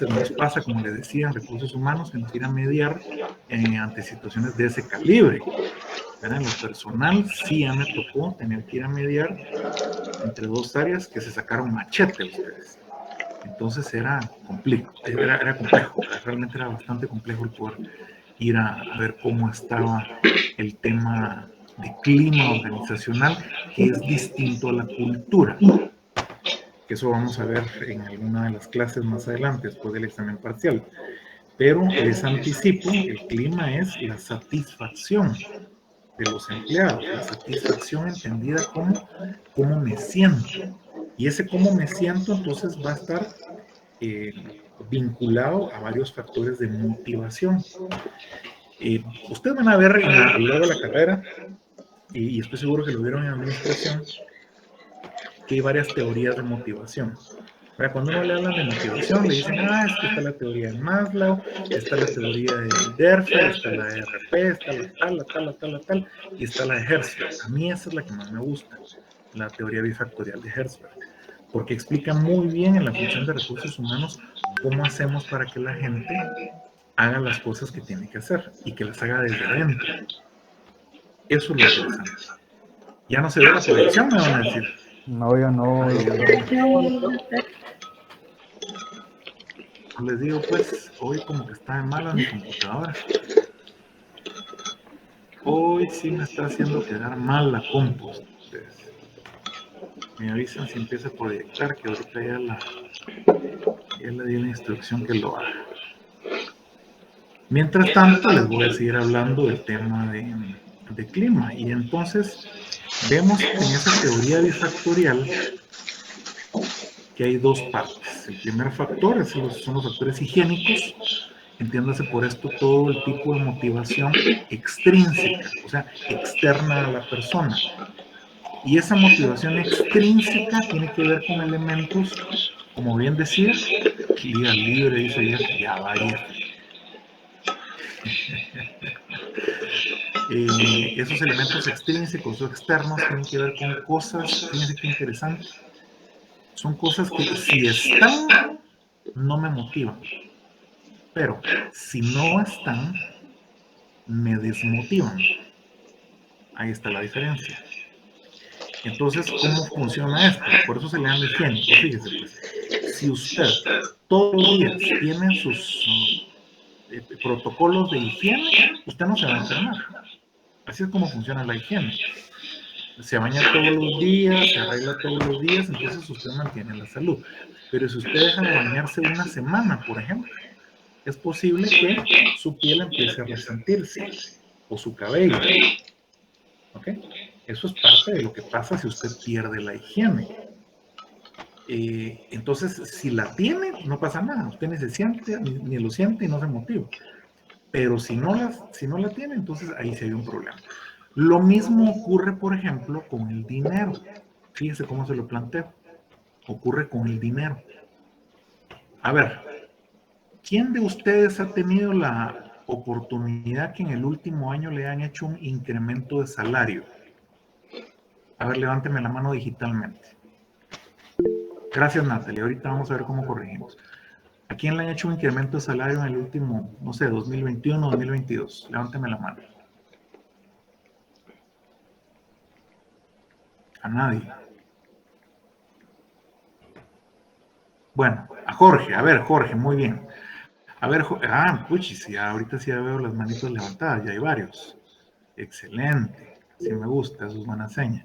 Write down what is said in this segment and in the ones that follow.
nos pasa, como les decía, en recursos humanos, que nos ir a mediar ante situaciones de ese calibre. En lo personal, sí ya me tocó tener que ir a mediar entre dos áreas que se sacaron machete ustedes. Entonces era complejo, realmente era bastante complejo el poder ir a ver cómo estaba el tema de clima organizacional, que es distinto a la cultura. Que eso vamos a ver en alguna de las clases más adelante, después del examen parcial. Pero les anticipo, el clima es la satisfacción de los empleados, la satisfacción entendida como cómo me siento. Y ese cómo me siento entonces va a estar vinculado a varios factores de motivación. Ustedes van a ver a lo largo de la carrera, y estoy seguro que lo vieron en administración, que hay varias teorías de motivación. Cuando uno le hablan de motivación, le dicen, es que está la teoría de Maslow, está la teoría de Derfer, está la de ERP, está la tal, y está la de Herzberg. A mí esa es la que más me gusta, la teoría bifactorial de Herzberg, porque explica muy bien en la función de recursos humanos cómo hacemos para que la gente haga las cosas que tiene que hacer y que las haga desde adentro. Eso es lo interesante. Ya no se ve la proyección, me van a decir. No, ya no. Les digo, pues, hoy como que está de mala mi computadora. Hoy sí me está haciendo quedar mal la compu. Ustedes me avisan si empieza a proyectar, que ahorita ya le di la instrucción que lo haga. Mientras tanto, les voy a seguir hablando del tema de clima. Y entonces, vemos en esa teoría bifactorial que hay dos partes. El primer factor son los factores higiénicos. Entiéndase por esto todo el tipo de motivación extrínseca, o sea, externa a la persona. Y esa motivación extrínseca tiene que ver con elementos, como bien decía, día libre, dice Jeff, ya va Jeff. Esos elementos extrínsecos o externos tienen que ver con cosas, fíjense qué interesante, son cosas que si están, no me motivan, pero si no están, me desmotivan. Ahí está la diferencia. Entonces, ¿cómo funciona esto? Por eso se le llama higiénico. Fíjese, pues, si usted todos los días tiene sus protocolos de higiene, usted no se va a enfermar. Así es como funciona la higiene. Se baña todos los días, se arregla todos los días, entonces usted mantiene la salud. Pero si usted deja de bañarse una semana, por ejemplo, es posible que su piel empiece a resentirse o su cabello. ¿Ok? Eso es parte de lo que pasa si usted pierde la higiene. Entonces, si la tiene, no pasa nada. Usted ni se siente, ni lo siente y no se motiva. Pero si no la tiene, entonces ahí sí hay un problema. Lo mismo ocurre, por ejemplo, con el dinero. Fíjese cómo se lo planteo. Ocurre con el dinero. A ver, ¿quién de ustedes ha tenido la oportunidad que en el último año le han hecho un incremento de salario? A ver, levánteme la mano digitalmente. Gracias, Natalia. Ahorita vamos a ver cómo corregimos. ¿A quién le han hecho un incremento de salario en el último, no sé, 2021 o 2022? Levánteme la mano. A nadie. Bueno, a Jorge. A ver, Jorge, muy bien. A ver, puchis, ya ahorita sí ya veo las manitos levantadas, ya hay varios. Excelente. Sí me gusta, eso es buena seña.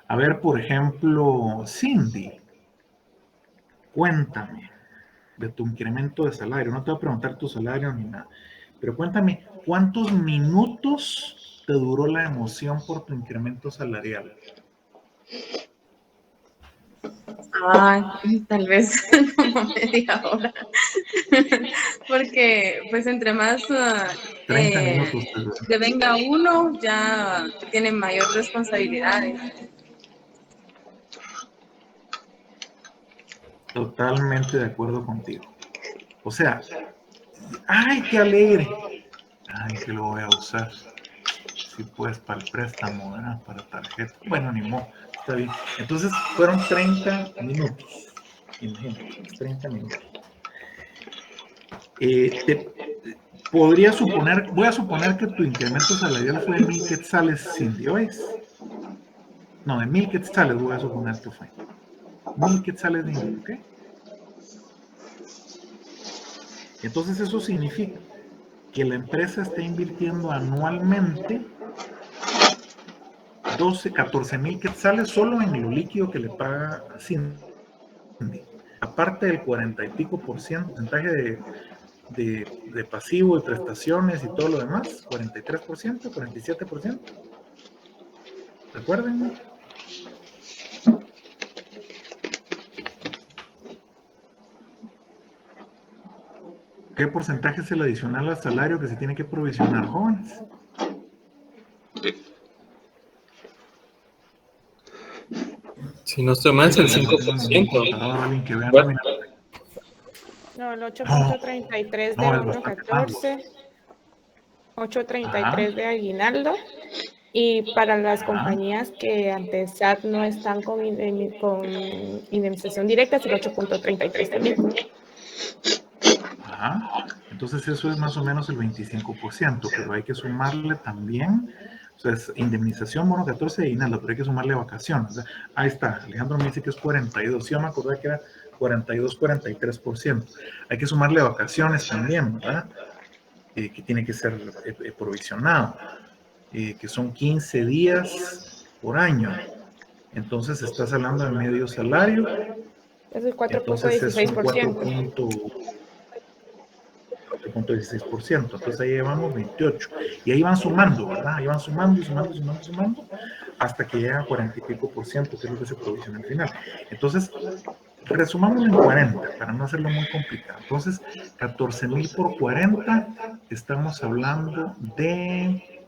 A ver, por ejemplo, Cindy, cuéntame de tu incremento de salario. No te voy a preguntar tu salario ni nada, pero cuéntame, ¿cuántos minutos te duró la emoción por tu incremento salarial? Tal vez como media hora. Porque pues entre más 30 minutos. devenga uno, ya tiene mayor responsabilidades. Totalmente de acuerdo contigo. O sea, ¡ay, qué alegre! ¡Ay, que lo voy a usar! Si puedes para el préstamo, ¿verdad? Para tarjeta. Bueno, ni modo, está bien. Entonces fueron 30 minutos. Imagínate, 30 minutos. Podría suponer, voy a suponer que tu incremento salarial fue de 1,000 quetzales, Cindy, ¿oís? No, de 1,000 quetzales voy a suponer que fue. 1,000 quetzales de ingreso, ¿ok? Entonces eso significa que la empresa está invirtiendo anualmente 14,000 quetzales solo en lo líquido que le paga a Cindy. Aparte del 40 y pico porcentaje de pasivo y prestaciones y todo lo demás, 43%, 47%. Recuerden. ¿Qué porcentaje es el adicional al salario que se tiene que provisionar, jóvenes? Si no estoy mal, es el 5%. Alguien que vea Bueno. No, el 8.33 de No, es bono bastante 14, 8.33 de aguinaldo. Y para las compañías que ante SAT no están con indemnización directa, es el 8.33 también. Ajá. Entonces eso es más o menos el 25%, pero hay que sumarle también, o sea, es indemnización, bono 14 de aguinaldo, pero hay que sumarle vacaciones. O sea, ahí está, Alejandro me dice que es 42, yo me acordé que era 42, 43%. Hay que sumarle vacaciones también, ¿verdad? Que tiene que ser provisionado, que son 15 días por año. Entonces estás hablando de medio salario. Es el Entonces es un 4.16%. 4.16%. Entonces ahí llevamos 28. Y ahí van sumando, ¿verdad? Ahí van sumando y sumando y sumando y sumando hasta que llega a 40 y pico por ciento, que es lo que se provisiona al final. Entonces, resumámoslo en 40 para no hacerlo muy complicado. Entonces, 14,000 por 40, estamos hablando de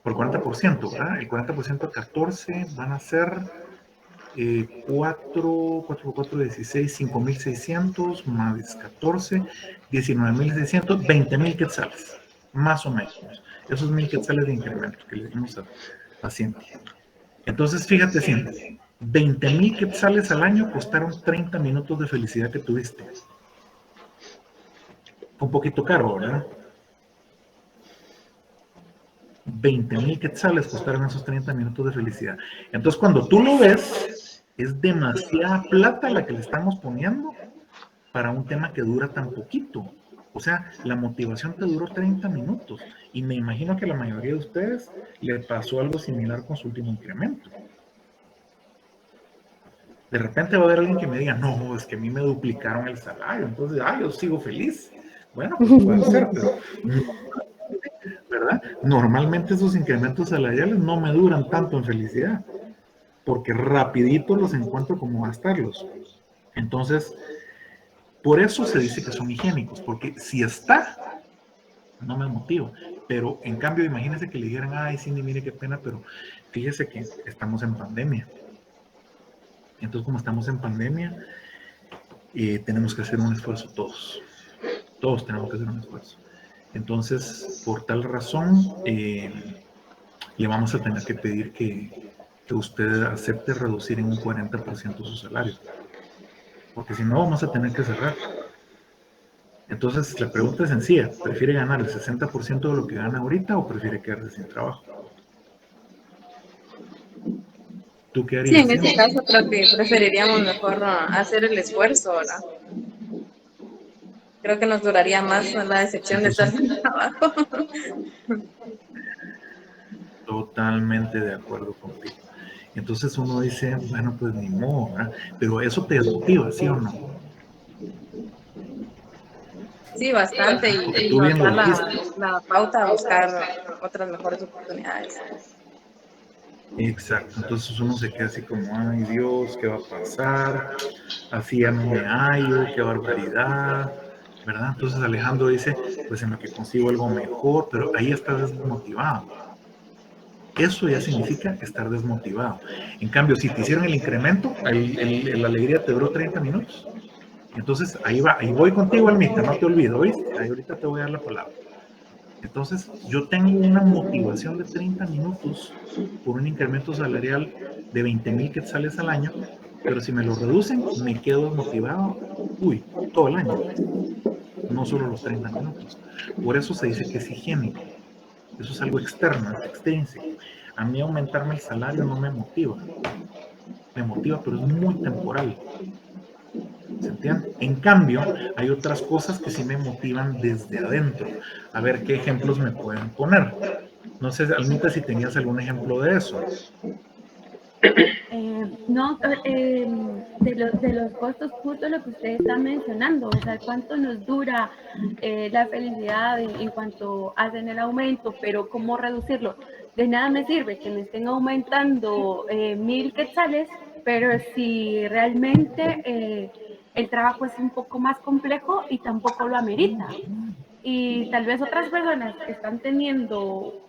por 40%, ¿verdad? El 40% de 14 van a ser 4 por 4, 16, 5,600 más 14, 19,600, 20,000 quetzales, más o menos. Esos 1,000 quetzales de incremento que le dimos a Cintia. Entonces, fíjate, Cintia, 20,000 quetzales al año costaron 30 minutos de felicidad que tuviste. Un poquito caro, ¿verdad? 20,000 quetzales costaron esos 30 minutos de felicidad. Entonces, cuando tú lo ves, es demasiada plata la que le estamos poniendo para un tema que dura tan poquito. O sea, la motivación te duró 30 minutos. Y me imagino que a la mayoría de ustedes le pasó algo similar con su último incremento. De repente va a haber alguien que me diga, no, es que a mí me duplicaron el salario. Entonces, yo sigo feliz. Bueno, pues puede ser, pero... ¿verdad? Normalmente esos incrementos salariales no me duran tanto en felicidad, porque rapidito los encuentro como gastarlos. Entonces, por eso se dice que son higiénicos, porque si está, no me motiva. Pero en cambio, imagínense que le dijeran, ay, Cindy, mire qué pena, pero fíjese que estamos en pandemia. Entonces, como estamos en pandemia, tenemos que hacer un esfuerzo todos. Todos tenemos que hacer un esfuerzo. Entonces, por tal razón, le vamos a tener que pedir que usted acepte reducir en un 40% su salario. Porque si no, vamos a tener que cerrar. Entonces, la pregunta es sencilla. ¿Prefiere ganar el 60% de lo que gana ahorita o prefiere quedarse sin trabajo? ¿Tú qué harías? Sí, en ese caso creo que preferiríamos mejor hacer el esfuerzo, ¿verdad? Creo que nos duraría más la decepción de estar sin trabajo. Totalmente de acuerdo contigo. Entonces uno dice, bueno, pues ni modo, ¿verdad? Pero eso te desmotiva, ¿sí o no? Sí, bastante, y nos da la pauta a buscar otras mejores oportunidades. Exacto, entonces uno se queda así como, ay Dios, ¿qué va a pasar? Así ya no me hallo, qué barbaridad, ¿verdad? Entonces Alejandro dice, pues en lo que consigo algo mejor, pero ahí estás desmotivado. Eso ya significa estar desmotivado. En cambio, si te hicieron el incremento, la alegría te duró 30 minutos. Entonces, ahí voy contigo, Almita, no te olvido, ¿oíste? Ahí ahorita te voy a dar la palabra. Entonces, yo tengo una motivación de 30 minutos por un incremento salarial de 20,000 quetzales al año, pero si me lo reducen, me quedo desmotivado, todo el año. no solo los 30 minutos. Por eso se dice que es higiénico. Eso es algo externo, es extrínseco. A mí aumentarme el salario no me motiva. Me motiva, pero es muy temporal. ¿Se entiende? En cambio, hay otras cosas que sí me motivan desde adentro. A ver qué ejemplos me pueden poner. No sé, Almita, si tenías algún ejemplo de eso. No, de los costos, justo lo que usted está mencionando, o sea, cuánto nos dura la felicidad en cuanto hacen el aumento, pero cómo reducirlo. De nada me sirve que me estén aumentando 1,000 quetzales, pero si realmente el trabajo es un poco más complejo y tampoco lo amerita. Y tal vez otras personas están teniendo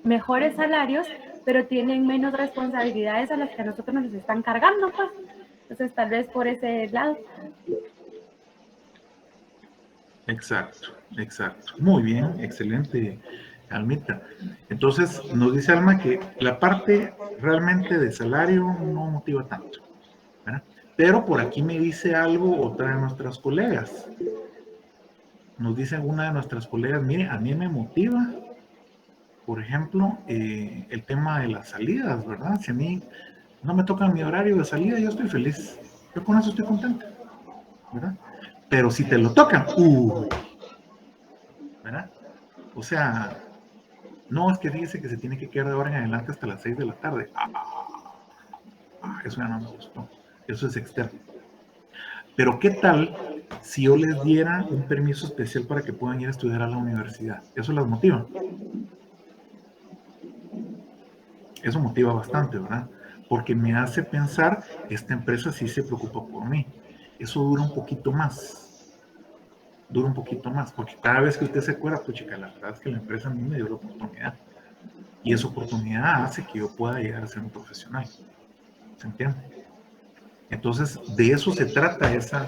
mejores salarios, pero tienen menos responsabilidades a las que a nosotros nos están cargando, pues. Entonces, tal vez por ese lado. Exacto, exacto. Muy bien, excelente, Almita. Entonces, nos dice Alma que la parte realmente de salario no motiva tanto, ¿verdad? Pero por aquí me dice algo otra de nuestras colegas. Nos dice una de nuestras colegas, mire, a mí me motiva, por ejemplo, el tema de las salidas, ¿verdad? Si a mí no me toca mi horario de salida, yo estoy feliz. Yo con eso estoy contenta, ¿verdad? Pero si te lo tocan, ¿verdad? O sea, no, es que fíjese que se tiene que quedar de ahora en adelante hasta las 6 de la tarde. Eso ya no me gustó. Eso es externo. Pero ¿qué tal si yo les diera un permiso especial para que puedan ir a estudiar a la universidad? ¿Eso las motiva? Eso motiva bastante, ¿verdad? Porque me hace pensar, esta empresa sí se preocupa por mí. Eso dura un poquito más. Dura un poquito más, porque cada vez que usted se acuerda, pues chica, la verdad es que la empresa a mí me dio la oportunidad. Y esa oportunidad hace que yo pueda llegar a ser un profesional. ¿Se entiende? Entonces, de eso se trata esa,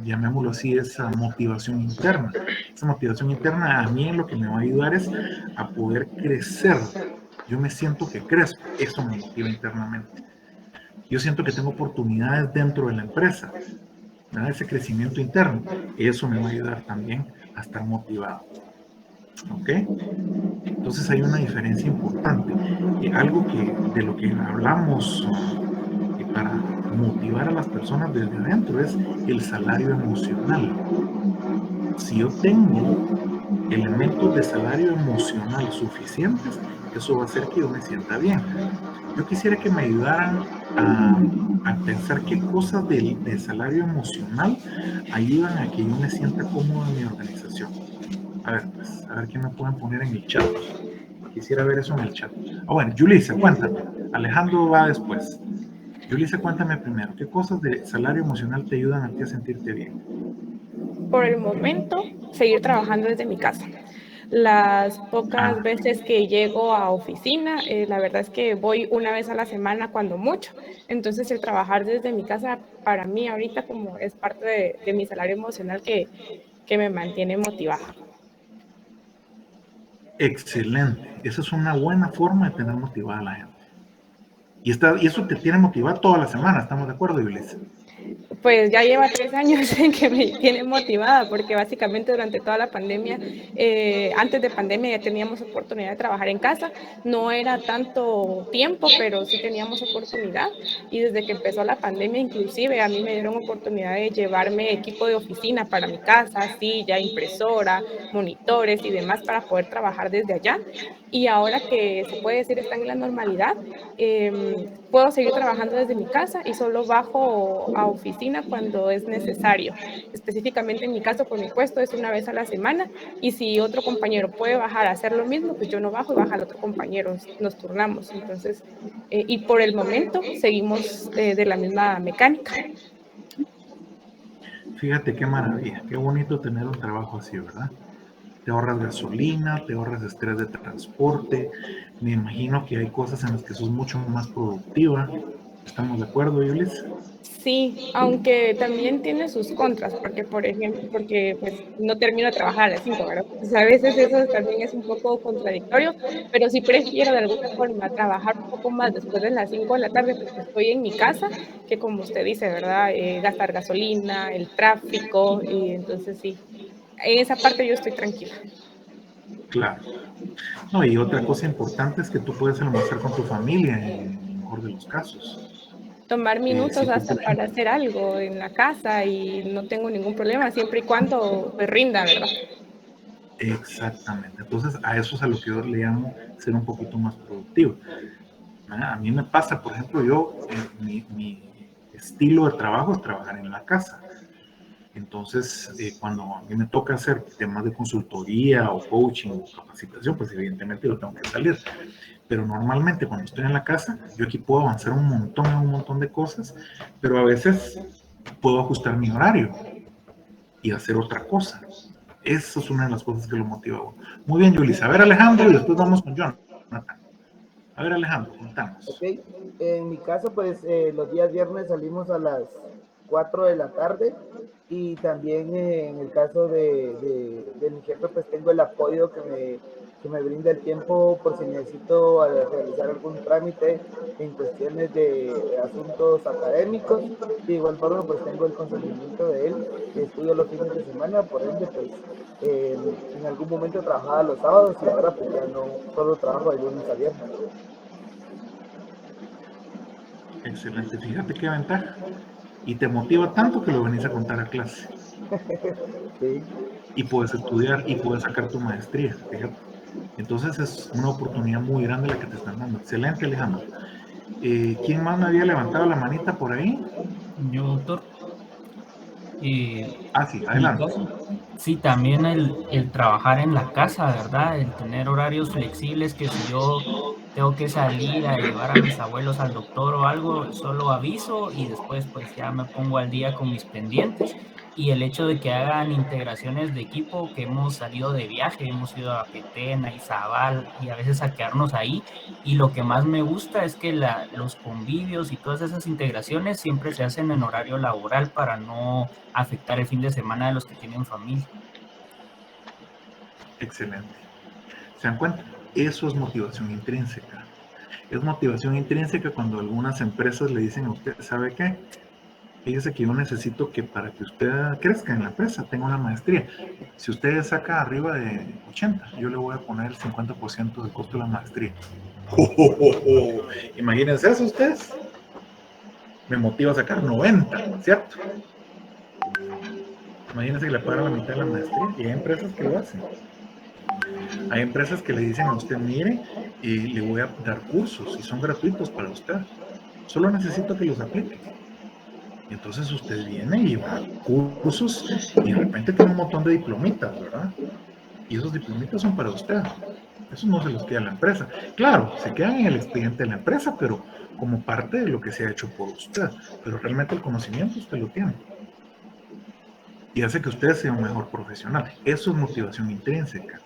llamémoslo así, esa motivación interna. Esa motivación interna a mí en lo que me va a ayudar es a poder crecer. Yo me siento que crezco, eso me motiva internamente. Yo siento que tengo oportunidades dentro de la empresa, ¿verdad? Ese crecimiento interno, eso me va a ayudar también a estar motivado. ¿Ok? Entonces hay una diferencia importante. Algo que de lo que hablamos para motivar a las personas desde adentro es el salario emocional. Si yo tengo elementos de salario emocional suficientes, eso va a hacer que yo me sienta bien. Yo quisiera que me ayudaran a pensar qué cosas de salario emocional ayudan a que yo me sienta cómodo en mi organización. A ver, pues, a ver qué me pueden poner en el chat. Quisiera ver eso en el chat. Bueno, Yulisa, cuéntame. Alejandro va después. Yulisa, cuéntame primero. ¿Qué cosas de salario emocional te ayudan a ti a sentirte bien? Por el momento, seguir trabajando desde mi casa. Las pocas veces que llego a oficina, la verdad es que voy una vez a la semana cuando mucho. Entonces el trabajar desde mi casa para mí ahorita como es parte de mi salario emocional que me mantiene motivada. Excelente. Esa es una buena forma de tener motivada a la gente. Y eso te tiene motivada toda la semana, ¿estamos de acuerdo, Yulisa? Pues ya lleva 3 años en que me tiene motivada, porque básicamente durante toda la pandemia, antes de pandemia ya teníamos oportunidad de trabajar en casa, no era tanto tiempo, pero sí teníamos oportunidad, y desde que empezó la pandemia inclusive a mí me dieron oportunidad de llevarme equipo de oficina para mi casa, silla, impresora, monitores y demás para poder trabajar desde allá, y ahora que se puede decir está en la normalidad, puedo seguir trabajando desde mi casa y solo bajo a oficina cuando es necesario. Específicamente en mi caso, por mi puesto, es una vez a la semana, y si otro compañero puede bajar a hacer lo mismo, pues yo no bajo y baja el otro compañero, nos turnamos. Entonces, y por el momento seguimos de la misma mecánica. Fíjate qué maravilla, qué bonito tener un trabajo así, ¿verdad? Te ahorras gasolina, te ahorras estrés de transporte. Me imagino que hay cosas en las que sos mucho más productiva. ¿Estamos de acuerdo, Yulis? Sí, aunque también tiene sus contras, porque por ejemplo, porque pues no termino de trabajar a las 5, ¿verdad? Pues a veces eso también es un poco contradictorio, pero sí prefiero de alguna forma trabajar un poco más después de las 5 de la tarde porque estoy en mi casa, que como usted dice, ¿verdad? Gastar gasolina, el tráfico, y entonces sí, en esa parte yo estoy tranquila. Claro. No, y otra cosa importante es que tú puedes almorzar con tu familia en el mejor de los casos. Tomar Si minutos tú, hasta por para ejemplo, hacer algo en la casa y no tengo ningún problema, siempre y cuando me rinda, ¿verdad? exactamente. Entonces, a eso es a lo que yo le llamo ser un poquito más productivo. A mí me pasa, por ejemplo, mi estilo de trabajo es trabajar en la casa. Entonces, cuando a mí me toca hacer temas de consultoría o coaching o capacitación, pues evidentemente yo tengo que salir. Pero normalmente cuando estoy en la casa, yo aquí puedo avanzar en un montón de cosas, pero a veces puedo ajustar mi horario y hacer otra cosa. Eso es una de las cosas que lo motiva a uno. Muy bien, Yulisa. A ver, Alejandro, y después vamos con Jonathan. A ver, Alejandro, Ok, contanos. en mi caso, pues los días viernes salimos a las 4 de la tarde y también en el caso de mi jefe, pues tengo el apoyo que me brinda el tiempo por si necesito realizar algún trámite en cuestiones de asuntos académicos. De igual forma, pues tengo el consentimiento de él, estudio los fines de semana, por ende, pues en algún momento trabajaba los sábados y ahora pues ya no, solo trabajo de lunes a viernes. Excelente. Fíjate qué ventaja. Y te motiva tanto que lo venís a contar a clase. Sí. Y puedes estudiar y puedes sacar tu maestría. Fíjate. Entonces es una oportunidad muy grande la que te están dando. Excelente, Alejandro. ¿Quién más me había levantado la manita por ahí? Yo, doctor, Ah, sí, en mi adelante. caso, sí, también el trabajar en la casa, ¿verdad? El tener horarios flexibles, que si yo tengo que salir a llevar a mis abuelos al doctor o algo, solo aviso y después pues ya me pongo al día con mis pendientes. Y el hecho de que hagan integraciones de equipo, que hemos salido de viaje, hemos ido a Petén, a Izabal y a veces a quedarnos ahí. Y lo que más me gusta es que los convivios y todas esas integraciones siempre se hacen en horario laboral para no afectar el fin de semana de los que tienen familia. Excelente. ¿Se dan cuenta? Eso es motivación intrínseca. Es motivación intrínseca cuando algunas empresas le dicen a usted, ¿sabe qué? Fíjese que yo necesito que para que usted crezca en la empresa, tenga una maestría. Si usted saca arriba de 80, yo le voy a poner el 50% del costo de la maestría. Imagínense eso ustedes. Me motiva a sacar 90, ¿cierto? Imagínense que le pagan la mitad de la maestría. Y hay empresas que lo hacen. Hay empresas que le dicen a usted, mire, le voy a dar cursos y son gratuitos para usted. Solo necesito que los aplique. Y entonces usted viene y va a cursos y de repente tiene un montón de diplomitas, ¿verdad? Y esos diplomitas son para usted. Eso no se los queda la empresa. Claro, se quedan en el expediente de la empresa, pero como parte de lo que se ha hecho por usted. Pero realmente el conocimiento usted lo tiene. Y hace que usted sea un mejor profesional. Eso es motivación intrínseca.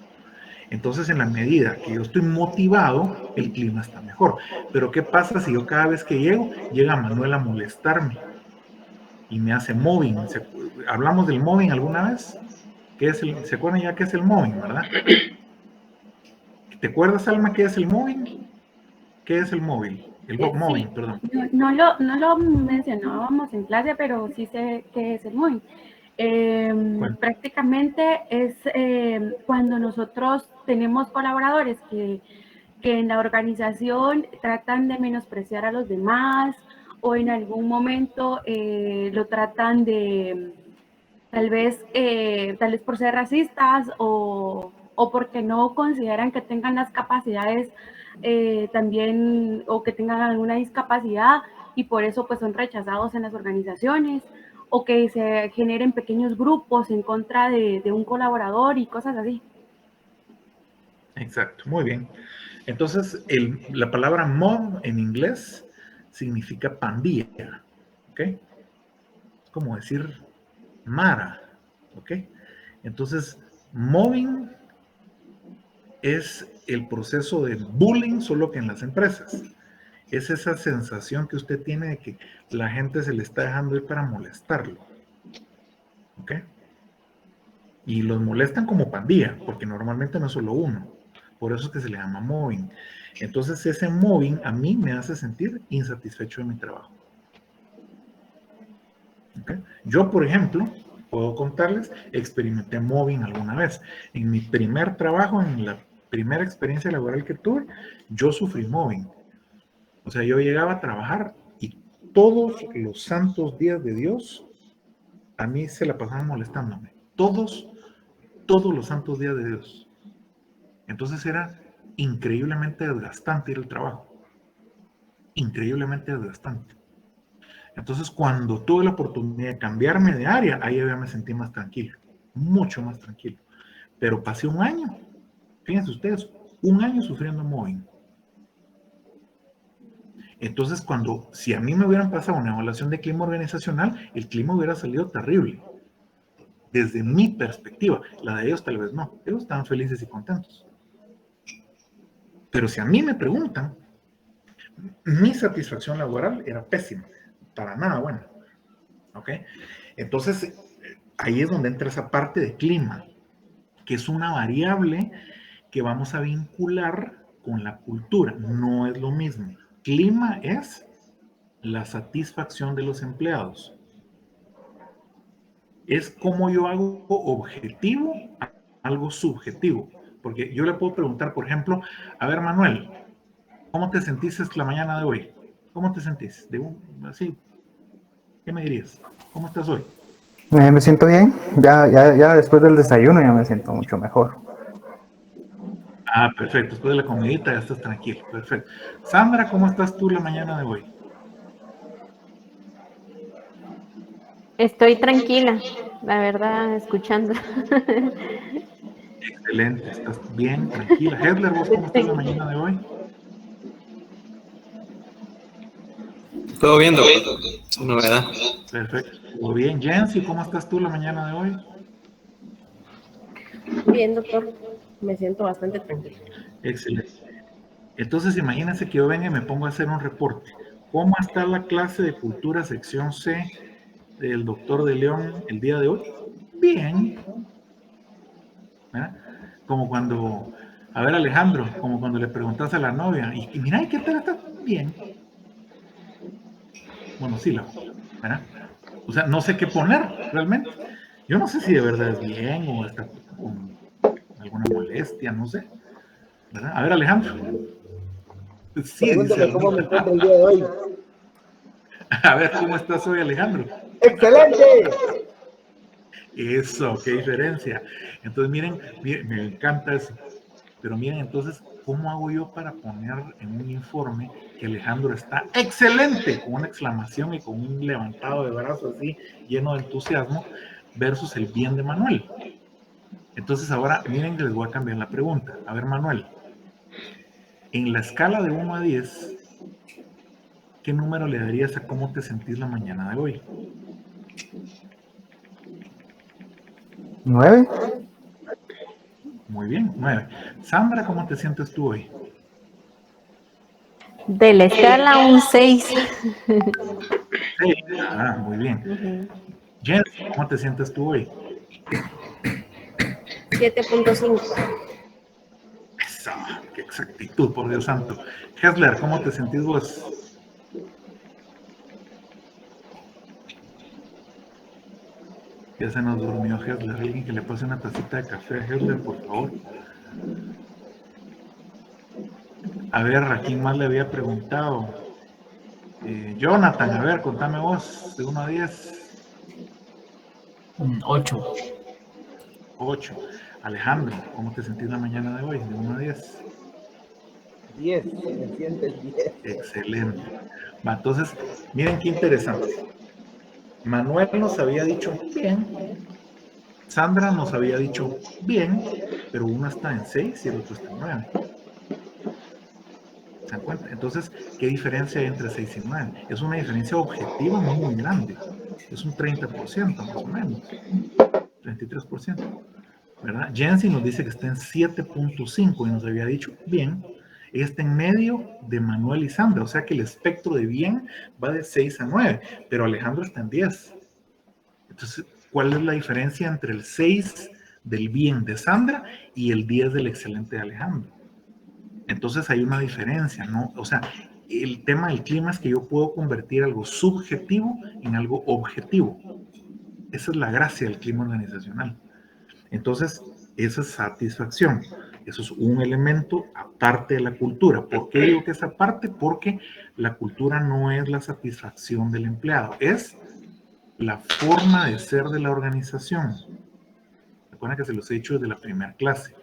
Entonces, en la medida que yo estoy motivado, el clima está mejor. Pero, ¿qué pasa si yo cada vez que llego, llega Manuel a molestarme y me hace mobbing? ¿Hablamos del mobbing alguna vez? ¿Se acuerdan ya qué es el mobbing, verdad? ¿Te acuerdas, Alma, qué es el mobbing? ¿Qué es el móvil? El mobbing, Sí, perdón. no lo mencionábamos en clase, pero sí sé qué es el MOI. Bueno, Prácticamente es cuando nosotros tenemos colaboradores que en la organización tratan de menospreciar a los demás o en algún momento lo tratan de tal vez por ser racistas o porque no consideran que tengan las capacidades también o que tengan alguna discapacidad y por eso pues son rechazados en las organizaciones o que se generen pequeños grupos en contra de un colaborador y cosas así. exacto, muy bien. Entonces, la palabra mob en inglés significa pandilla, ¿ok? Es como decir mara, ¿ok? Entonces, mobbing es el proceso de bullying, solo que en las empresas. es esa sensación que usted tiene de que la gente se le está dejando ir para molestarlo. ¿Ok? Y los molestan como pandilla, porque normalmente no es solo uno. Por eso es que se le llama mobbing. Entonces ese mobbing a mí me hace sentir insatisfecho de mi trabajo. ¿Okay? Yo, por ejemplo, puedo contarles, experimenté mobbing alguna vez. En mi primer trabajo, en la primera experiencia laboral que tuve, yo sufrí mobbing. O sea, yo llegaba a trabajar y todos los santos días de Dios a mí se la pasaban molestándome. Todos los santos días de Dios. Entonces era increíblemente desgastante ir al trabajo. Increíblemente desgastante. Entonces cuando tuve la oportunidad de cambiarme de área, ahí ya me sentí más tranquilo. Mucho más tranquilo. Pero pasé un año, fíjense ustedes, un año sufriendo mobbing. Entonces, si a mí me hubieran pasado una evaluación de clima organizacional, el clima hubiera salido terrible. Desde mi perspectiva, la de ellos tal vez no. Ellos estaban felices y contentos. Pero si a mí me preguntan, mi satisfacción laboral era pésima. Para nada buena. ¿Ok? Entonces, ahí es donde entra esa parte de clima, que es una variable que vamos a vincular con la cultura. No es lo mismo. Clima es la satisfacción de los empleados. Es como yo hago objetivo a algo subjetivo. Porque yo le puedo preguntar, por ejemplo, a ver, Manuel, ¿cómo te sentiste la mañana de hoy? ¿Cómo te sentís? Así, ¿qué me dirías? ¿Cómo estás hoy? Me siento bien. Ya después del desayuno ya me siento mucho mejor. Ah, perfecto. Después de la comidita ya estás tranquilo. Perfecto. Sandra, ¿cómo estás tú la mañana de hoy? Estoy tranquila, la verdad, escuchando. Excelente, estás bien, tranquila. Hedler, ¿vos cómo estás la mañana de hoy? Todo bien, doctor. Sin novedad. Perfecto, todo bien. Jensi, ¿cómo estás tú la mañana de hoy? Bien, doctor. Me siento bastante tranquila. Excelente. Entonces, imagínense que yo venga y me pongo a hacer un reporte. ¿Cómo está la clase de cultura sección C del doctor de León el día de hoy? Bien. ¿Verdad? Como cuando, a ver, Alejandro, como cuando le preguntas a la novia, y mira, ¿qué tal está? Bien. Monosílabo, ¿verdad? O sea, no sé qué poner realmente. Yo no sé si de verdad es bien o está con alguna molestia, no sé. ¿Verdad? A ver, Alejandro. Sí, Pregúntame cómo me encuentro el día de hoy. A ver, ¿cómo estás hoy, Alejandro? ¡Excelente! Eso, qué diferencia. Entonces, miren, me encanta eso. Pero miren, entonces, ¿cómo hago yo para poner en un informe que Alejandro está excelente, con una exclamación y con un levantado de brazos así, lleno de entusiasmo, versus el bien de Manuel? Entonces, ahora, miren que les voy a cambiar la pregunta. A ver, Manuel, en la escala de 1 a 10, ¿qué número le darías a cómo te sentís la mañana de hoy? 9. Muy bien, 9. Sandra, ¿cómo te sientes tú hoy? De la escala un 6. Sí. Ah, muy bien. Jen, ¿cómo te sientes tú hoy? 7.5. Eso, qué exactitud, por Dios santo. Hesler, ¿cómo te sentís vos? Ya se nos durmió Hesler. Alguien que le pase una tacita de café a Hesler, por favor. A ver, ¿a quién más le había preguntado? Jonathan, a ver, contame vos, de 1 a 10. 8. 8. Alejandro, ¿cómo te sentís la mañana de hoy, de 1 a 10? 10, me sientes 10. Excelente. Va, entonces, miren qué interesante. Manuel nos había dicho bien, Sandra nos había dicho bien, pero uno está en 6 y el otro está en 9. ¿Se dan cuenta? Entonces, ¿qué diferencia hay entre 6 y 9? Es una diferencia objetiva muy grande. Es un 30% más o menos. 33%. ¿Verdad? Jensi nos dice que está en 7.5 y nos había dicho bien. Ella está en medio de Manuel y Sandra, o sea que el espectro de bien va de 6 a 9, pero Alejandro está en 10. Entonces, ¿cuál es la diferencia entre el 6 del bien de Sandra y el 10 del excelente de Alejandro? Entonces hay una diferencia, ¿no? O sea, el tema del clima es que yo puedo convertir algo subjetivo en algo objetivo. Esa es la gracia del clima organizacional. Entonces, esa es satisfacción. Eso es un elemento aparte de la cultura. ¿Por qué digo que es aparte? Porque la cultura no es la satisfacción del empleado, es la forma de ser de la organización. Recuerden que se los he dicho desde la primera clase.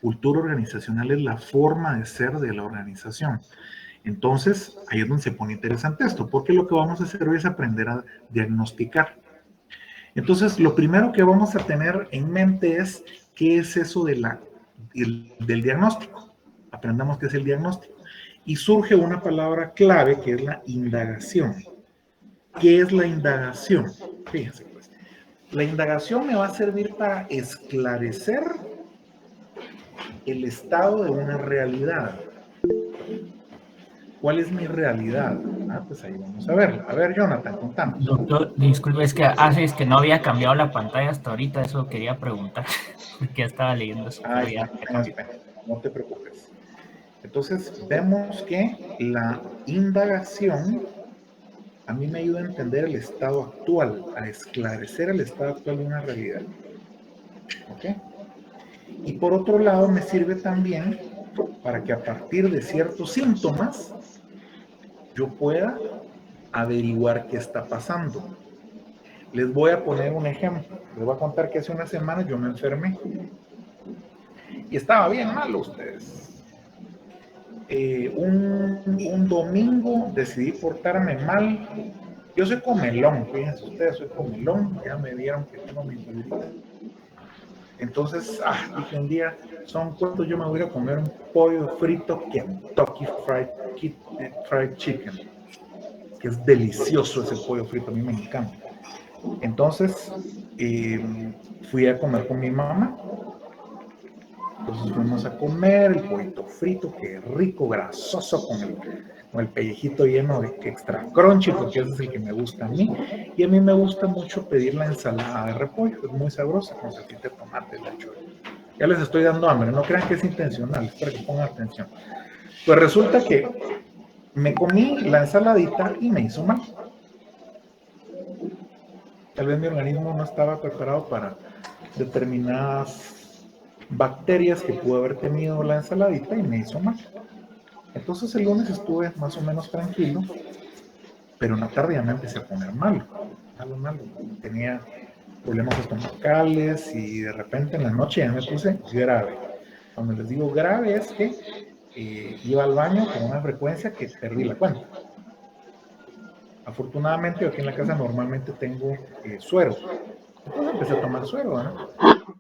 Cultura organizacional es la forma de ser de la organización. Entonces, ahí es donde se pone interesante esto, porque lo que vamos a hacer hoy es aprender a diagnosticar. Entonces, lo primero que vamos a tener en mente es qué es eso del diagnóstico. Aprendamos qué es el diagnóstico. Y surge una palabra clave que es la indagación. ¿Qué es la indagación? Fíjense, pues. La indagación me va a servir para esclarecer el estado de una realidad. ¿Cuál es mi realidad? Pues ahí vamos a verla. A ver, Jonathan, contame. Doctor, disculpe, es que no había cambiado la pantalla hasta ahorita, eso quería preguntar, porque ya estaba leyendo eso. No te preocupes. Entonces, vemos que la indagación a mí me ayuda a entender el estado actual, a esclarecer el estado actual de una realidad. ¿Ok? Y por otro lado, me sirve también para que a partir de ciertos síntomas yo pueda averiguar qué está pasando. Les voy a poner un ejemplo. Les voy a contar que hace una semana yo me enfermé. Y estaba bien malo ustedes. Un domingo decidí portarme mal. Yo soy comelón, fíjense ustedes, soy comelón. Ya me vieron que tengo mi librita. Entonces, dije un día, son cuantos yo me voy a comer un pollo frito Kentucky Fried Chicken, que es delicioso ese pollo frito, a mí me encanta. Entonces, fui a comer con mi mamá. Entonces fuimos a comer el pollito frito, que rico, grasoso, con el pellejito lleno de extra crunchy, porque ese es el que me gusta a mí. Y a mí me gusta mucho pedir la ensalada de repollo, es muy sabrosa, con salsita de tomate, lechuga. Ya les estoy dando hambre, no crean que es intencional, es para que pongan atención. Pues resulta que me comí la ensaladita y me hizo mal. Tal vez mi organismo no estaba preparado para determinadas bacterias que pudo haber tenido la ensaladita y me hizo mal. Entonces el lunes estuve más o menos tranquilo, pero en la tarde ya me empecé a poner malo. Tenía problemas estomacales y de repente en la noche ya me puse grave. Cuando les digo grave es que iba al baño con una frecuencia que perdí la cuenta. Afortunadamente aquí en la casa normalmente tengo suero. Entonces empecé a tomar suero, ¿no?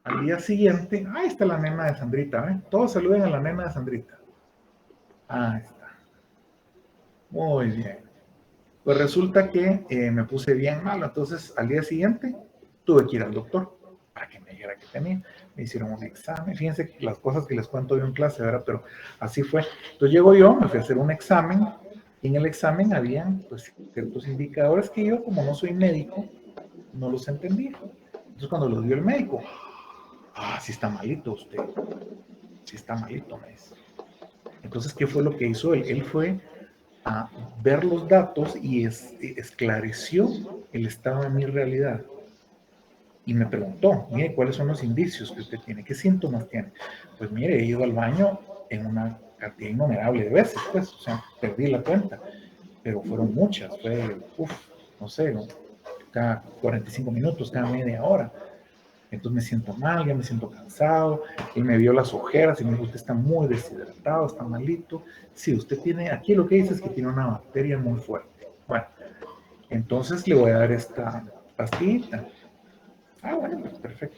Al día siguiente, ahí está la nena de Sandrita, ¿eh? Todos saluden a la nena de Sandrita. Ahí está. Muy bien. Pues resulta que me puse bien malo, entonces al día siguiente tuve que ir al doctor para que me dijera que tenía. Me hicieron un examen. Fíjense las cosas que les cuento yo en clase, ¿verdad? Pero así fue. Entonces llego yo, me fui a hacer un examen y en el examen habían pues, ciertos indicadores que yo, como no soy médico, no los entendía. Entonces cuando los dio el médico, sí está malito usted. Sí está malito, me dice. Entonces, ¿qué fue lo que hizo él? Él fue a ver los datos y esclareció el estado de mi realidad. Y me preguntó, mire, ¿cuáles son los indicios que usted tiene? ¿Qué síntomas tiene? Pues mire, he ido al baño en una cantidad innumerable de veces, pues, o sea, perdí la cuenta. Pero fueron muchas, fue, no sé, cada 45 minutos, cada media hora. Entonces me siento mal, ya me siento cansado. Él me vio las ojeras y me dijo, usted está muy deshidratado, está malito. Sí, usted tiene, aquí lo que dice es que tiene una bacteria muy fuerte. Bueno, entonces le voy a dar esta pastillita. Bueno, pues perfecto.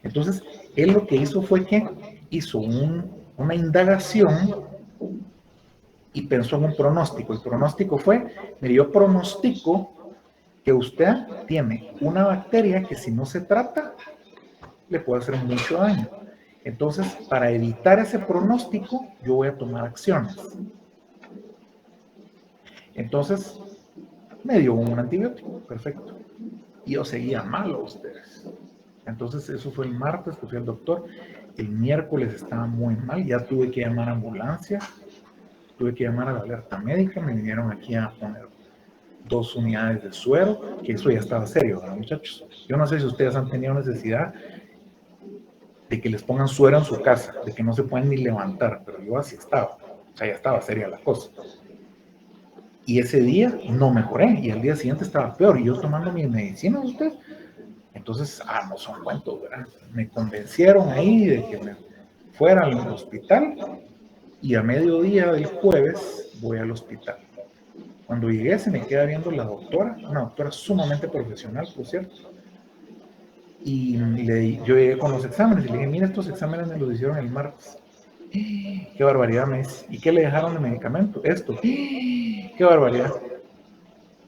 Entonces, él lo que hizo fue que hizo una indagación y pensó en un pronóstico. El pronóstico fue, mire, yo pronostico que usted tiene una bacteria que si no se trata, le puede hacer mucho daño. Entonces, para evitar ese pronóstico, yo voy a tomar acciones. Entonces, me dio un antibiótico, perfecto. Y yo seguía mal a ustedes. Entonces, eso fue el martes que fui al doctor. El miércoles estaba muy mal, ya tuve que llamar a ambulancia, tuve que llamar a la alerta médica, me vinieron aquí a poner 2 unidades de suero, que eso ya estaba serio, ¿verdad, muchachos? Yo no sé si ustedes han tenido necesidad de que les pongan suero en su casa, de que no se pueden ni levantar, pero yo así estaba, o sea, ya estaba seria la cosa. Y ese día no mejoré, y al día siguiente estaba peor, y yo tomando mis medicinas, ustedes. Entonces, no son cuentos, ¿verdad? Me convencieron ahí de que me fuera al hospital, y a mediodía del jueves voy al hospital. Cuando llegué se me queda viendo la doctora, una doctora sumamente profesional, por cierto. Y yo llegué con los exámenes y le dije, mira, estos exámenes me los hicieron el martes. ¡Qué barbaridad! Me dice. ¿Y qué le dejaron de medicamento? Esto. ¡Qué barbaridad!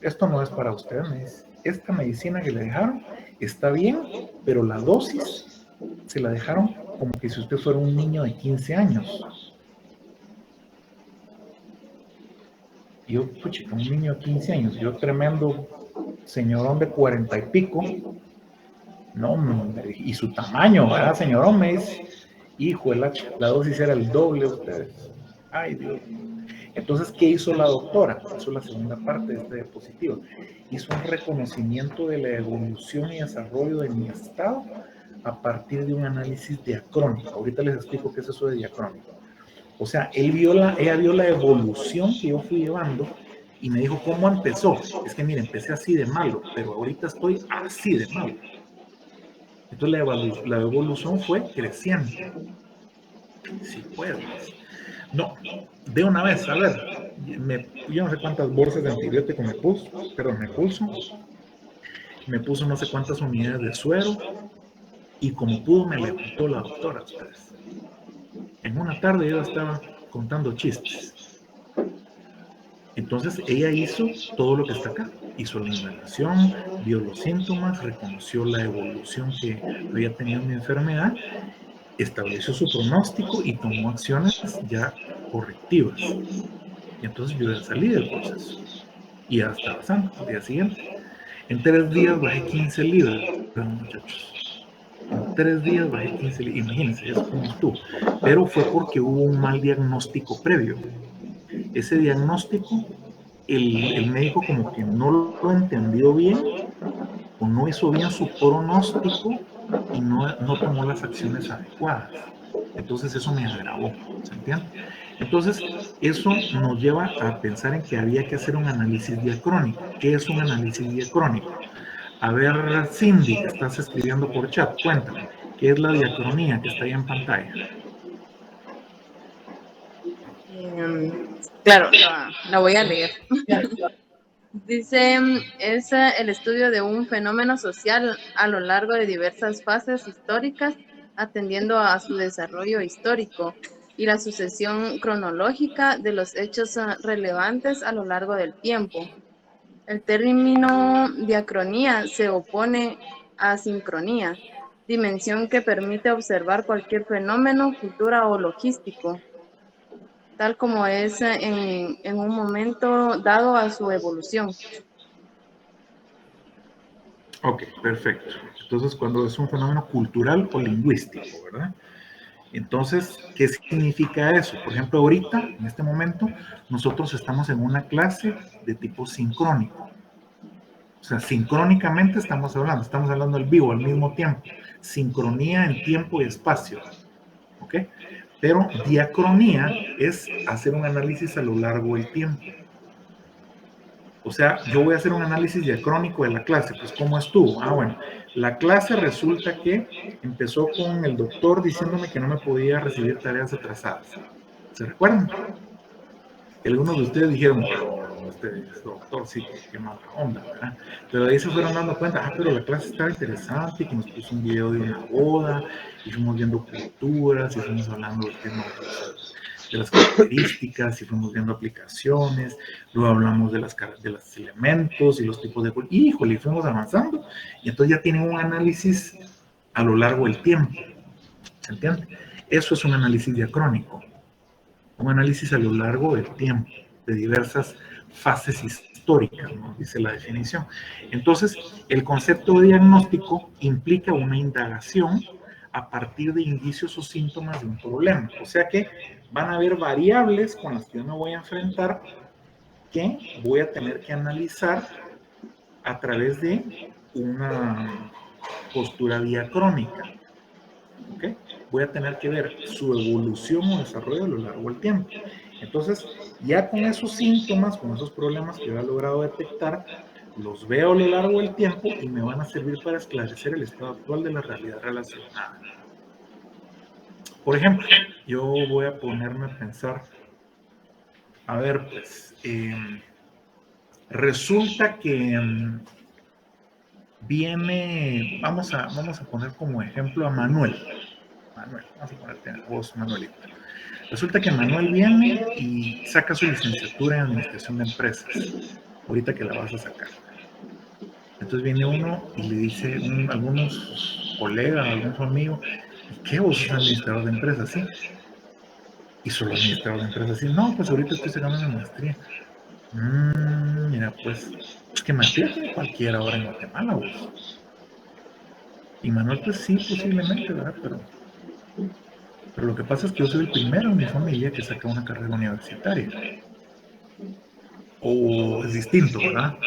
Esto no es para usted, me dice. Esta medicina que le dejaron está bien, pero la dosis se la dejaron como que si usted fuera un niño de 15 años. Yo, puchica, un niño de 15 años, yo tremendo señorón de 40 y pico, no, y su tamaño, ¿verdad, señorón? Me dice, hijo, la dosis era el doble de ustedes. Ay, Dios. Entonces, ¿qué hizo la doctora? Hizo la segunda parte de este diapositivo. Hizo un reconocimiento de la evolución y desarrollo de mi estado a partir de un análisis diacrónico. Ahorita les explico qué es eso de diacrónico. O sea, ella vio la evolución que yo fui llevando y me dijo, ¿cómo empezó? Es que, mire, empecé así de malo, pero ahorita estoy así de malo. Entonces, la evolución fue creciendo. Si puedes. No, de una vez, a ver, yo no sé cuántas bolsas de antibiótico me puso, me puso no sé cuántas unidades de suero, y como pudo me levantó la doctora, ustedes. En una tarde yo estaba contando chistes. Entonces ella hizo todo lo que está acá. Hizo la inhalación, vio los síntomas, reconoció la evolución que había tenido mi enfermedad, estableció su pronóstico y tomó acciones ya correctivas. Y entonces yo ya salí del proceso. Y ya estaba sano al día siguiente. En 3 días bajé 15 libras, muchachos. En 3 días bajé 15 libras. Imagínense, eso como tú. Pero fue porque hubo un mal diagnóstico previo. Ese diagnóstico, el médico como que no lo entendió bien o no hizo bien su pronóstico y no tomó las acciones adecuadas. Entonces eso me agravó, ¿se entiende? Entonces eso nos lleva a pensar en que había que hacer un análisis diacrónico. ¿Qué es un análisis diacrónico? A ver, Cindy, que estás escribiendo por chat, cuéntame, ¿qué es la diacronía que está ahí en pantalla? Claro, la voy a leer. Dice, es el estudio de un fenómeno social a lo largo de diversas fases históricas, atendiendo a su desarrollo histórico y la sucesión cronológica de los hechos relevantes a lo largo del tiempo. El término diacronía se opone a sincronía, dimensión que permite observar cualquier fenómeno, cultura o logístico, tal como es en un momento dado a su evolución. Ok, perfecto. Entonces, cuando es un fenómeno cultural o lingüístico, ¿verdad? Entonces, ¿qué significa eso? Por ejemplo, ahorita, en este momento, nosotros estamos en una clase de tipo sincrónico. O sea, sincrónicamente estamos hablando al vivo, al mismo tiempo. Sincronía en tiempo y espacio. ¿Ok? Pero diacronía es hacer un análisis a lo largo del tiempo. O sea, yo voy a hacer un análisis diacrónico de la clase. Pues, ¿cómo estuvo? Bueno, la clase resulta que empezó con el doctor diciéndome que no me podía recibir tareas atrasadas. ¿Se recuerdan? Algunos de ustedes dijeron, este doctor sí, qué mala onda, ¿verdad? Pero de ahí se fueron dando cuenta, pero la clase estaba interesante, que nos puso un video de una boda, y fuimos viendo culturas, y fuimos hablando del tema de las características, y fuimos viendo aplicaciones, luego hablamos de los elementos y los tipos de... Híjole, y fuimos avanzando, y entonces ya tienen un análisis a lo largo del tiempo, ¿se entiende? Eso es un análisis diacrónico, un análisis a lo largo del tiempo, de diversas fases históricas, ¿no? Dice la definición. Entonces, el concepto de diagnóstico implica una indagación a partir de indicios o síntomas de un problema. O sea que van a haber variables con las que yo me voy a enfrentar que voy a tener que analizar a través de una postura diacrónica. ¿Okay? Voy a tener que ver su evolución o desarrollo a lo largo del tiempo. Entonces, ya con esos síntomas, con esos problemas que yo he logrado detectar, los veo a lo largo del tiempo y me van a servir para esclarecer el estado actual de la realidad relacionada. Por ejemplo, yo voy a ponerme a pensar, a ver, pues, resulta que viene, vamos a poner como ejemplo a Manuel, vamos a ponerte en voz, Manuelito. Resulta que Manuel viene y saca su licenciatura en Administración de Empresas, ahorita que la vas a sacar. Entonces viene uno y le dice algunos colegas, algunos amigos, ¿qué vos sos administrador de empresas? ¿Sí? Y solo administrador de empresas, ¿sí? No, pues ahorita estoy sacando una maestría. Mira, pues, es que maestría tiene cualquiera ahora en Guatemala, vos. Y Manuel, pues sí, posiblemente, ¿verdad? Pero lo que pasa es que yo soy el primero en mi familia que saca una carrera universitaria. O es distinto, ¿verdad?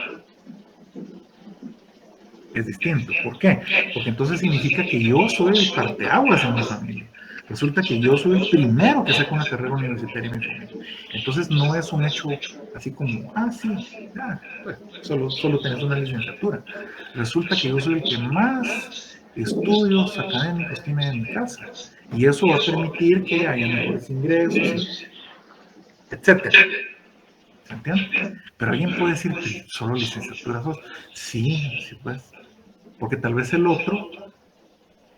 Es distinto. ¿Por qué? Porque entonces significa que yo soy el parteaguas en mi familia. Resulta que yo soy el primero que saca una carrera universitaria en mi familia. Entonces no es un hecho así como, sí, ya, pues, solo tenés una licenciatura. Resulta que yo soy el que más estudios académicos tiene en mi casa. Y eso va a permitir que haya mejores ingresos, etcétera. ¿Se entiende? Pero alguien puede decir que solo licenciaturas. Sí, pues. Porque tal vez el otro,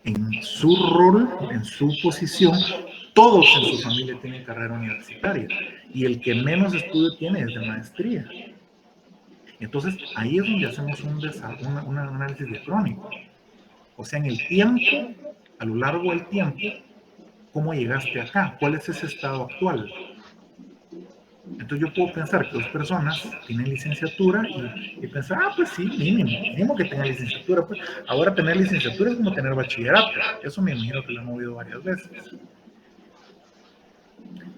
en su rol, en su posición, todos en su familia tienen carrera universitaria. Y el que menos estudio tiene es de maestría. Entonces, ahí es donde hacemos un análisis diacrónico. O sea, en el tiempo, a lo largo del tiempo, ¿cómo llegaste acá? ¿Cuál es ese estado actual? Entonces yo puedo pensar que dos personas tienen licenciatura y pensar, pues sí, mínimo que tenga licenciatura. Pues. Ahora tener licenciatura es como tener bachillerato. Eso me imagino que lo han oído varias veces.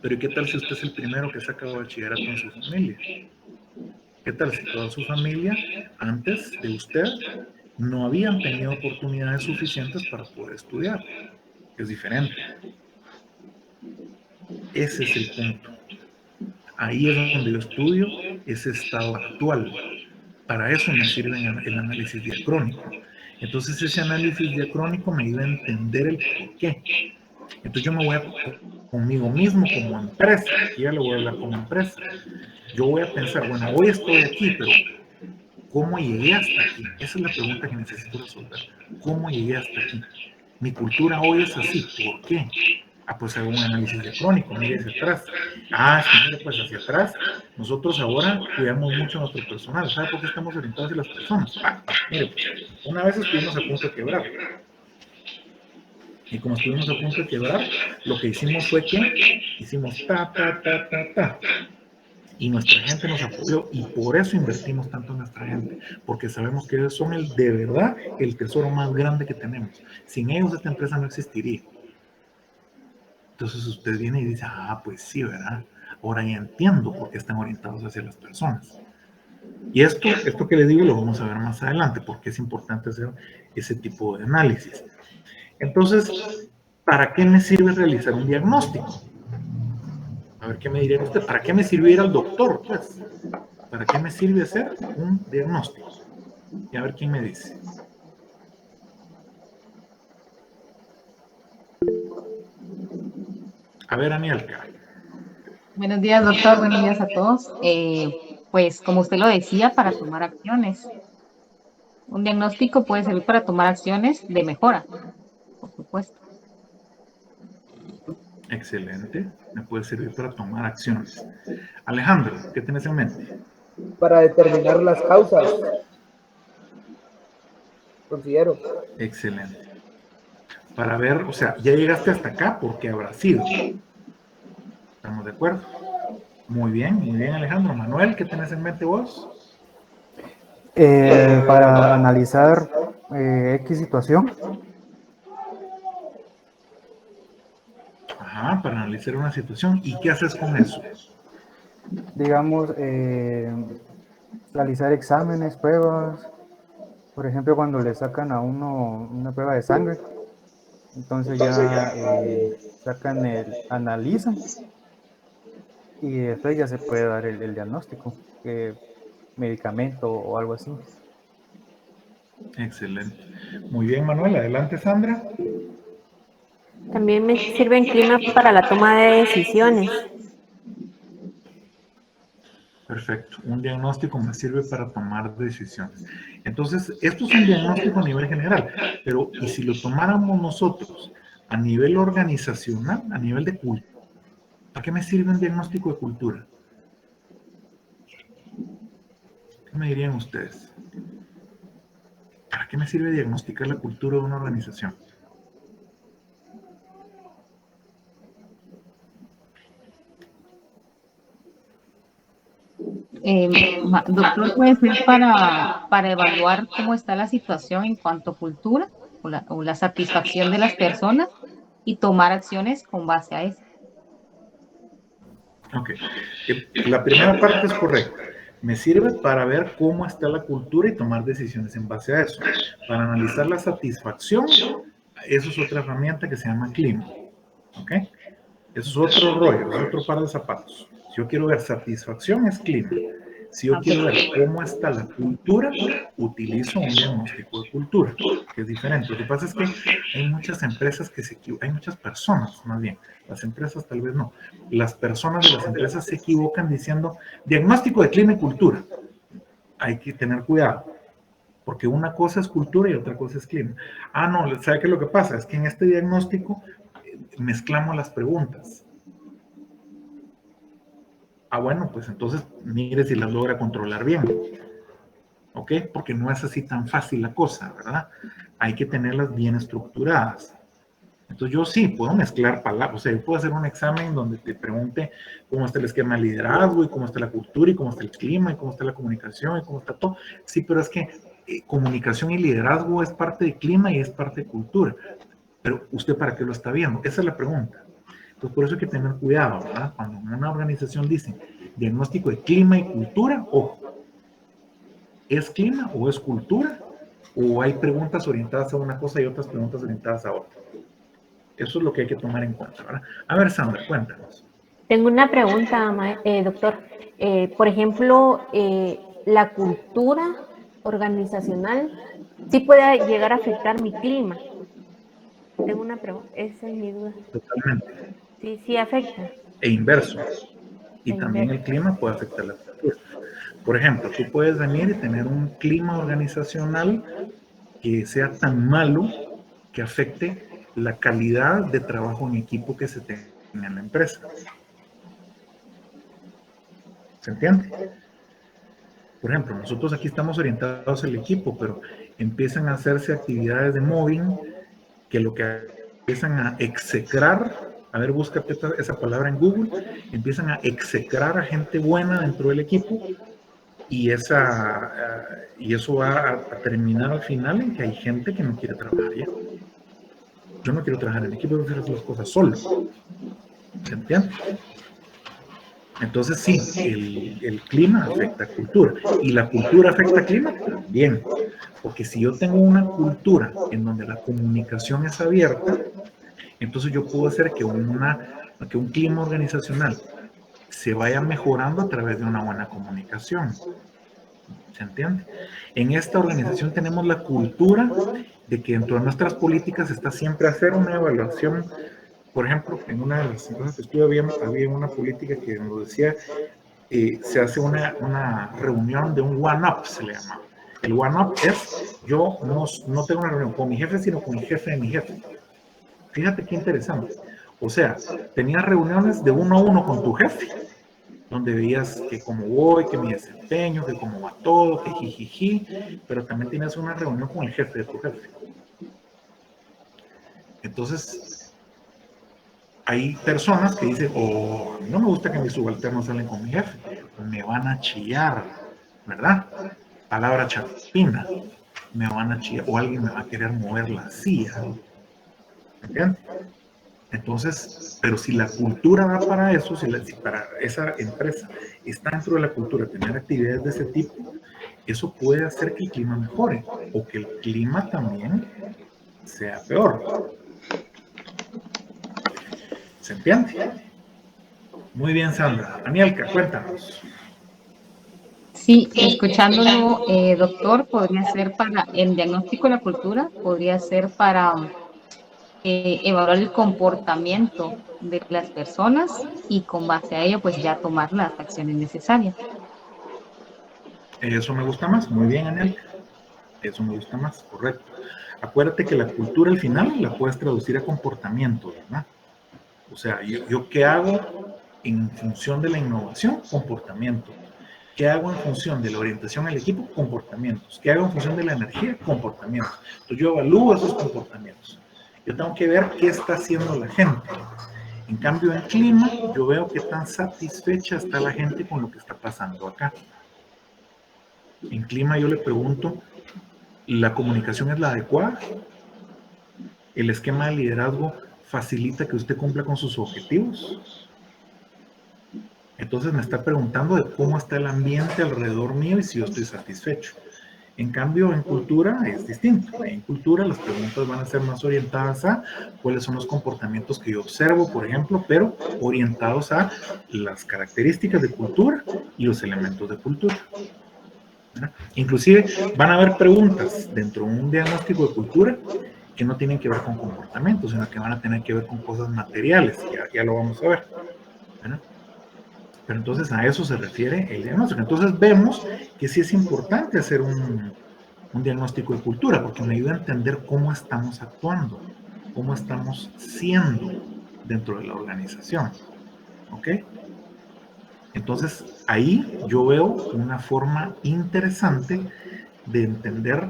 Pero ¿y qué tal si usted es el primero que saca bachillerato en su familia? ¿Qué tal si toda su familia, antes de usted, no habían tenido oportunidades suficientes para poder estudiar? Es diferente. Ese es el punto. Ahí es donde yo estudio ese estado actual. Para eso me sirve el análisis diacrónico. Entonces ese análisis diacrónico me ayuda a entender el por qué. Entonces yo me voy conmigo mismo como empresa, aquí ya le voy a hablar como empresa. Yo voy a pensar, bueno, hoy estoy aquí, pero ¿cómo llegué hasta aquí? Esa es la pregunta que necesito resolver. ¿Cómo llegué hasta aquí? Mi cultura hoy es así, ¿por qué? Pues hago un análisis diacrónico, mire hacia atrás. Sí, mire, pues hacia atrás, nosotros ahora cuidamos mucho a nuestro personal. ¿Sabe por qué estamos orientados hacia las personas? Mire, pues, una vez estuvimos a punto de quebrar. Y como estuvimos a punto de quebrar, lo que hicimos fue que hicimos ta. Y nuestra gente nos apoyó y por eso invertimos tanto en nuestra gente, porque sabemos que ellos son de verdad el tesoro más grande que tenemos. Sin ellos esta empresa no existiría. Entonces usted viene y dice, pues sí, ¿verdad? Ahora ya entiendo por qué están orientados hacia las personas. Y esto que les digo lo vamos a ver más adelante, porque es importante hacer ese tipo de análisis. Entonces, ¿para qué me sirve realizar un diagnóstico? A ver, ¿qué me diría usted? ¿Para qué me sirve ir al doctor? Pues, ¿para qué me sirve hacer un diagnóstico? Y a ver quién me dice. A ver, Anielka. Buenos días, doctor. Buenos días a todos. Pues, como usted lo decía, para tomar acciones. Un diagnóstico puede servir para tomar acciones de mejora, por supuesto. Excelente. Me puede servir para tomar acciones. Alejandro, ¿qué tienes en mente? Para determinar las causas. Considero. Excelente. para ver, o sea, ya llegaste hasta acá, ¿por qué habrá sido? ¿Estamos de acuerdo? Muy bien, Alejandro. Manuel, ¿qué tenés en mente vos? Para analizar X situación. Ajá, para analizar una situación. ¿Y qué haces con eso? Digamos, realizar exámenes, pruebas. Por ejemplo, cuando le sacan a uno una prueba de sangre, entonces ya analizan y después ya se puede dar el diagnóstico, medicamento o algo así. Excelente. Muy bien, Manuel. Adelante, Sandra. También me sirve en clima para la toma de decisiones. Perfecto. Un diagnóstico me sirve para tomar decisiones. Entonces, esto es un diagnóstico a nivel general, pero ¿y si lo tomáramos nosotros a nivel organizacional, a nivel de cultura? ¿Para qué me sirve un diagnóstico de cultura? ¿Qué me dirían ustedes? ¿Para qué me sirve diagnosticar la cultura de una organización? Doctor, puede ser para evaluar cómo está la situación en cuanto a cultura o la satisfacción de las personas y tomar acciones con base a eso. Ok. La primera parte es correcta. Me sirve para ver cómo está la cultura y tomar decisiones en base a eso. Para analizar la satisfacción, eso es otra herramienta que se llama clima. ¿Ok? Eso es otro rollo, es otro par de zapatos. Si yo quiero ver satisfacción, es clima. Si yo quiero ver cómo está la cultura, utilizo un diagnóstico de cultura, que es diferente. Lo que pasa es que hay muchas empresas que se equivocan, hay muchas personas, más bien, las empresas tal vez no. Las personas de las empresas se equivocan diciendo diagnóstico de clima y cultura. Hay que tener cuidado, porque una cosa es cultura y otra cosa es clima. Ah, no, ¿sabe qué es lo que pasa? Es que en este diagnóstico mezclamos las preguntas. Ah, bueno, pues entonces mire si las logra controlar bien. ¿Ok? Porque no es así tan fácil la cosa, ¿verdad? Hay que tenerlas bien estructuradas. Entonces yo sí puedo mezclar palabras, o sea, yo puedo hacer un examen donde te pregunte cómo está el esquema de liderazgo y cómo está la cultura y cómo está el clima y cómo está la comunicación y cómo está todo. Sí, pero es que comunicación y liderazgo es parte de clima y es parte de cultura. Pero ¿usted para qué lo está viendo? Esa es la pregunta. Entonces, por eso hay que tener cuidado, ¿verdad? Cuando en una organización dice diagnóstico de clima y cultura, ojo, ¿es clima o es cultura? ¿O hay preguntas orientadas a una cosa y otras preguntas orientadas a otra? Eso es lo que hay que tomar en cuenta, ¿verdad? A ver, Sandra, cuéntanos. Tengo una pregunta, doctor. Por ejemplo, la cultura organizacional sí puede llegar a afectar mi clima. Tengo una pregunta, esa es mi duda. Totalmente. Sí, sí afecta. E inverso. Y también el clima puede afectar la cultura. Por ejemplo, tú puedes venir y tener un clima organizacional que sea tan malo que afecte la calidad de trabajo en equipo que se tenga en la empresa. ¿Se entiende? Por ejemplo, nosotros aquí estamos orientados al equipo, pero empiezan a hacerse actividades de mobbing que lo que empiezan a execrar, a ver, búscate esa palabra en Google, empiezan a execrar a gente buena dentro del equipo y eso va a terminar al final en que hay gente que no quiere trabajar ya. Yo no quiero trabajar en equipo, yo quiero hacer las cosas solo. ¿Se entiende? Entonces sí, el clima afecta a cultura y la cultura afecta al clima también, porque si yo tengo una cultura en donde la comunicación es abierta, entonces yo puedo hacer que un clima organizacional se vaya mejorando a través de una buena comunicación. ¿Se entiende? En esta organización tenemos la cultura de que dentro de nuestras políticas está siempre hacer una evaluación. Por ejemplo, en una de las empresas que estuve había una política que nos decía, se hace una reunión de un one-up, se le llama. El one-up es, yo no tengo una reunión con mi jefe, sino con el jefe de mi jefe. Fíjate qué interesante. O sea, tenías reuniones de uno a uno con tu jefe, donde veías que cómo voy, que mi desempeño, que cómo va todo, que jijiji, pero también tienes una reunión con el jefe de tu jefe. Entonces, hay personas que dicen, oh, no me gusta que mis subalternos salen con mi jefe, me van a chillar, ¿verdad? Palabra chapina, me van a chillar, o alguien me va a querer mover la silla, ¿entiendes? Entonces, pero si la cultura da para eso, si para esa empresa está dentro de la cultura tener actividades de ese tipo, eso puede hacer que el clima mejore, o que el clima también sea peor. ¿Se entiende? Muy bien, Sandra. Anielka, cuéntanos. Sí, escuchándolo, doctor, podría ser para el diagnóstico de la cultura, podría ser para evaluar el comportamiento de las personas y con base a ello, pues ya tomar las acciones necesarias. Eso me gusta más. Muy bien, Anielka. Eso me gusta más, correcto. Acuérdate que la cultura al final la puedes traducir a comportamiento, ¿verdad? O sea, yo ¿qué hago en función de la innovación? Comportamiento. ¿Qué hago en función de la orientación al equipo? Comportamientos. ¿Qué hago en función de la energía? Comportamientos. Entonces yo evalúo esos comportamientos. Yo tengo que ver qué está haciendo la gente. En cambio, en clima, yo veo qué tan satisfecha está la gente con lo que está pasando acá. En clima yo le pregunto, ¿la comunicación es la adecuada? ¿El esquema de liderazgo facilita que usted cumpla con sus objetivos? Entonces me está preguntando de cómo está el ambiente alrededor mío y si yo estoy satisfecho. En cambio, en cultura es distinto. En cultura las preguntas van a ser más orientadas a cuáles son los comportamientos que yo observo, por ejemplo, pero orientados a las características de cultura y los elementos de cultura. ¿Verdad? Inclusive van a haber preguntas dentro de un diagnóstico de cultura que no tienen que ver con comportamientos, sino que van a tener que ver con cosas materiales. Ya lo vamos a ver. ¿Verdad? Pero entonces a eso se refiere el diagnóstico. Entonces vemos que sí es importante hacer un diagnóstico de cultura, porque me ayuda a entender cómo estamos actuando, cómo estamos siendo dentro de la organización. ¿Ok? Entonces ahí yo veo una forma interesante de entender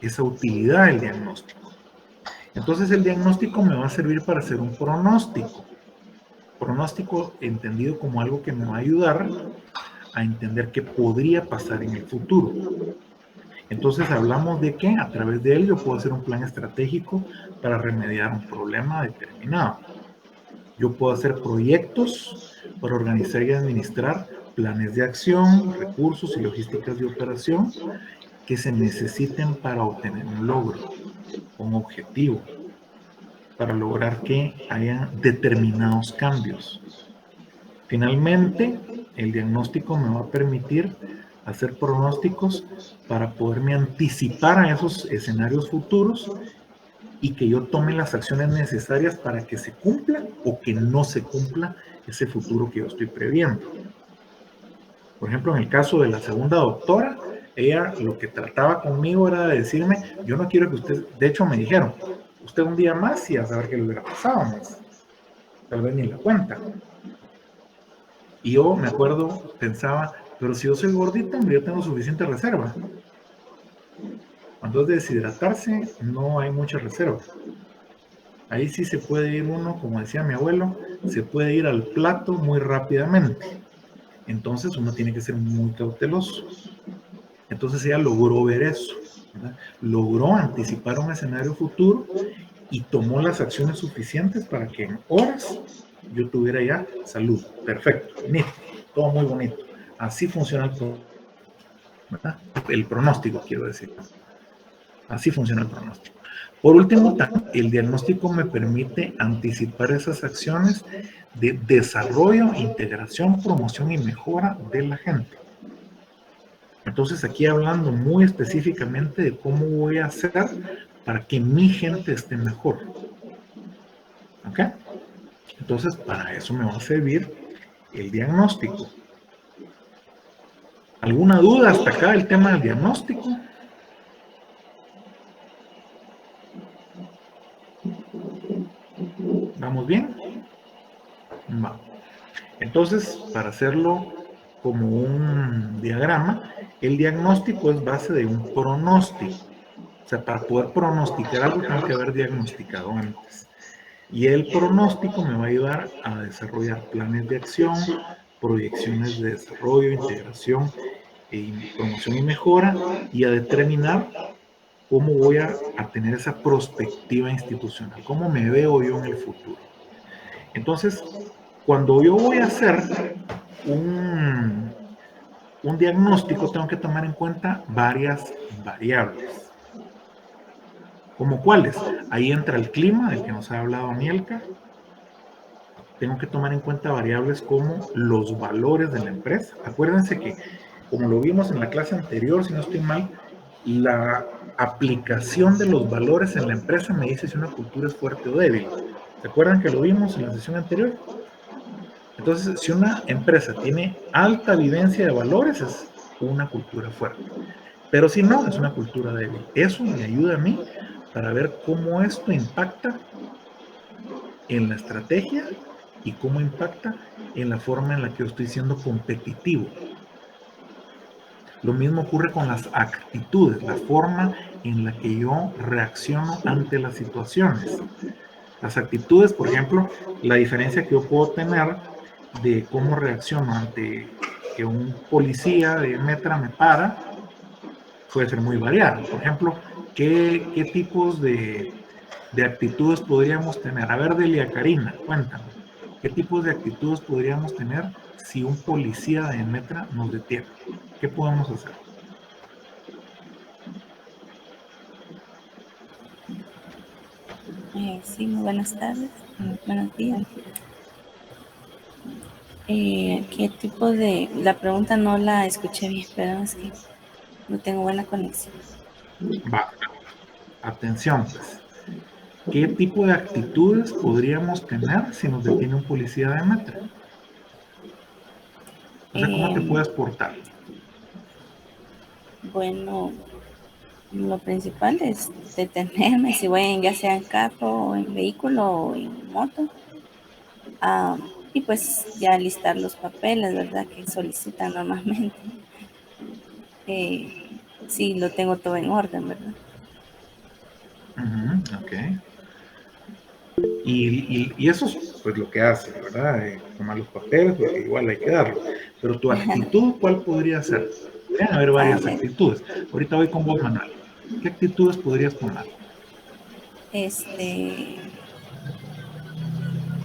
esa utilidad del diagnóstico. Entonces el diagnóstico me va a servir para hacer un pronóstico. Pronóstico entendido como algo que me va a ayudar a entender qué podría pasar en el futuro. Entonces hablamos de que a través de él yo puedo hacer un plan estratégico para remediar un problema determinado. Yo puedo hacer proyectos para organizar y administrar planes de acción, recursos y logísticas de operación que se necesiten para obtener un logro, un objetivo, para lograr que haya determinados cambios. Finalmente, el diagnóstico me va a permitir hacer pronósticos para poderme anticipar a esos escenarios futuros y que yo tome las acciones necesarias para que se cumpla o que no se cumpla ese futuro que yo estoy previendo. Por ejemplo, en el caso de la segunda doctora, ella lo que trataba conmigo era de decirme, yo no quiero que usted, de hecho me dijeron, usted un día más y a saber qué le hubiera pasado más. Tal vez ni la cuenta. Y yo me acuerdo, pensaba, pero si yo soy gordita, hombre, yo tengo suficiente reserva. Cuando es de deshidratarse, no hay mucha reserva. Ahí sí se puede ir uno, como decía mi abuelo, se puede ir al plato muy rápidamente. Entonces uno tiene que ser muy cauteloso. Entonces ella logró ver eso, ¿verdad? Logró anticipar un escenario futuro y tomó las acciones suficientes para que en horas yo tuviera ya salud. Perfecto, bonito, todo muy bonito. Así funciona el pronóstico, quiero decir. Así funciona el pronóstico. Por último, el diagnóstico me permite anticipar esas acciones de desarrollo, integración, promoción y mejora de la gente. Entonces, aquí hablando muy específicamente de cómo voy a hacer para que mi gente esté mejor. ¿Ok? Entonces, para eso me va a servir el diagnóstico. ¿Alguna duda hasta acá del tema del diagnóstico? ¿Vamos bien? Va. Entonces, para hacerlo como un diagrama, el diagnóstico es base de un pronóstico. O sea, para poder pronosticar algo tengo que haber diagnosticado antes. Y el pronóstico me va a ayudar a desarrollar planes de acción, proyecciones de desarrollo, integración, promoción y mejora, y a determinar cómo voy a tener esa perspectiva institucional, cómo me veo yo en el futuro. Entonces, cuando yo voy a hacer un diagnóstico, tengo que tomar en cuenta varias variables. ¿Como cuáles? Ahí entra el clima, del que nos ha hablado Anielka. Tengo que tomar en cuenta variables como los valores de la empresa. Acuérdense que, como lo vimos en la clase anterior, si no estoy mal, la aplicación de los valores en la empresa me dice si una cultura es fuerte o débil. ¿Se acuerdan que lo vimos en la sesión anterior? Entonces, si una empresa tiene alta vivencia de valores, es una cultura fuerte. Pero si no, es una cultura débil. Eso me ayuda a mí para ver cómo esto impacta en la estrategia y cómo impacta en la forma en la que yo estoy siendo competitivo. Lo mismo ocurre con las actitudes, la forma en la que yo reacciono ante las situaciones. Las actitudes, por ejemplo, la diferencia que yo puedo tener de cómo reacciono ante que un policía de Metra me para, puede ser muy variado. Por ejemplo, ¿qué tipos de actitudes podríamos tener? A ver, Delia Karina, cuéntame. ¿Qué tipos de actitudes podríamos tener si un policía de Metra nos detiene? ¿Qué podemos hacer? Sí, muy buenas tardes, buenos días. ¿Qué tipo de...? La pregunta no la escuché bien, pero es que no tengo buena conexión. Va, atención pues. ¿Qué tipo de actitudes podríamos tener si nos detiene un policía de Metra? O sea, ¿cómo te puedes portar? Bueno, lo principal es detenerme si voy ya sea en carro o en vehículo o en moto. Y pues ya listar los papeles, ¿verdad? Que solicitan normalmente. Sí, lo tengo todo en orden, ¿verdad? Ok. Y eso es pues lo que hace, ¿verdad? Tomar los papeles, porque igual hay que darlo. Pero tu actitud, ¿cuál podría ser? Podrían haber varias actitudes. Ahorita voy con vos, Manuel. ¿Qué actitudes podrías tomar?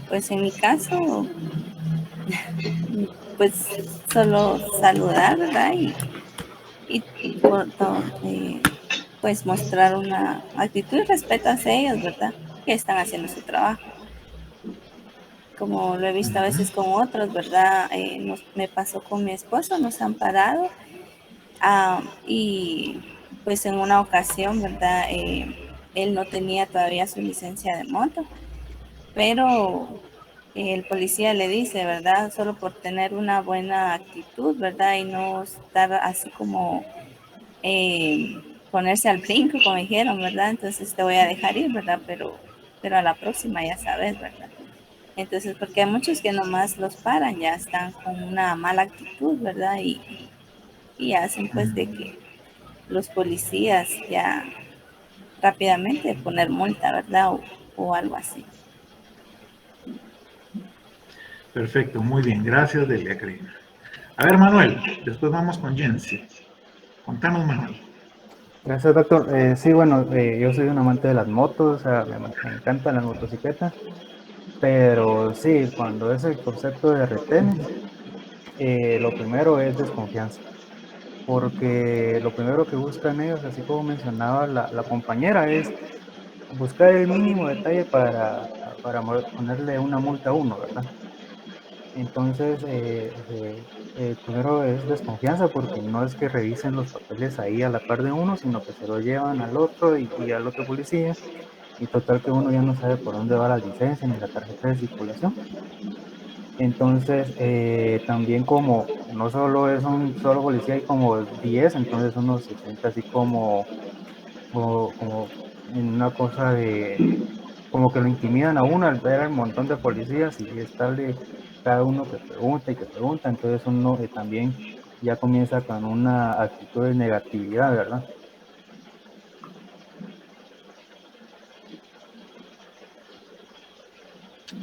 Pues en mi caso, pues solo saludar, ¿verdad? Y pues mostrar una actitud y respeto hacia ellos, ¿verdad? Que están haciendo su trabajo. Como lo he visto a veces con otros, ¿verdad? Me pasó con mi esposo, nos han parado y pues en una ocasión, ¿verdad? Él no tenía todavía su licencia de moto, pero el policía le dice, ¿verdad? Solo por tener una buena actitud, ¿verdad? Y no estar así como ponerse al brinco, como dijeron, ¿verdad? Entonces te voy a dejar ir, ¿verdad? Pero a la próxima ya sabes, ¿verdad? Entonces, porque hay muchos que nomás los paran, ya están con una mala actitud, ¿verdad? Y hacen pues de que los policías ya rápidamente poner multa, ¿verdad? O algo así. Perfecto, muy bien. Gracias, Delia Karina. A ver, Manuel, después vamos con Jensi. Contanos, Manuel. Gracias, doctor. Sí, bueno, yo soy un amante de las motos, o sea, me encantan las motocicletas, pero sí, cuando es el concepto de retenes, lo primero es desconfianza, porque lo primero que buscan ellos, así como mencionaba la compañera, es buscar el mínimo detalle para ponerle una multa a uno, ¿verdad? Entonces, primero es desconfianza porque no es que revisen los papeles ahí a la par de uno, sino que se lo llevan al otro y al otro policía. Y total que uno ya no sabe por dónde va la licencia ni la tarjeta de circulación. Entonces, también como no solo es un solo policía, hay como 10, entonces uno se siente así como en una cosa de, como que lo intimidan a uno al ver al montón de policías y estarle cada uno que pregunta y que pregunta, entonces uno también ya comienza con una actitud de negatividad, ¿verdad?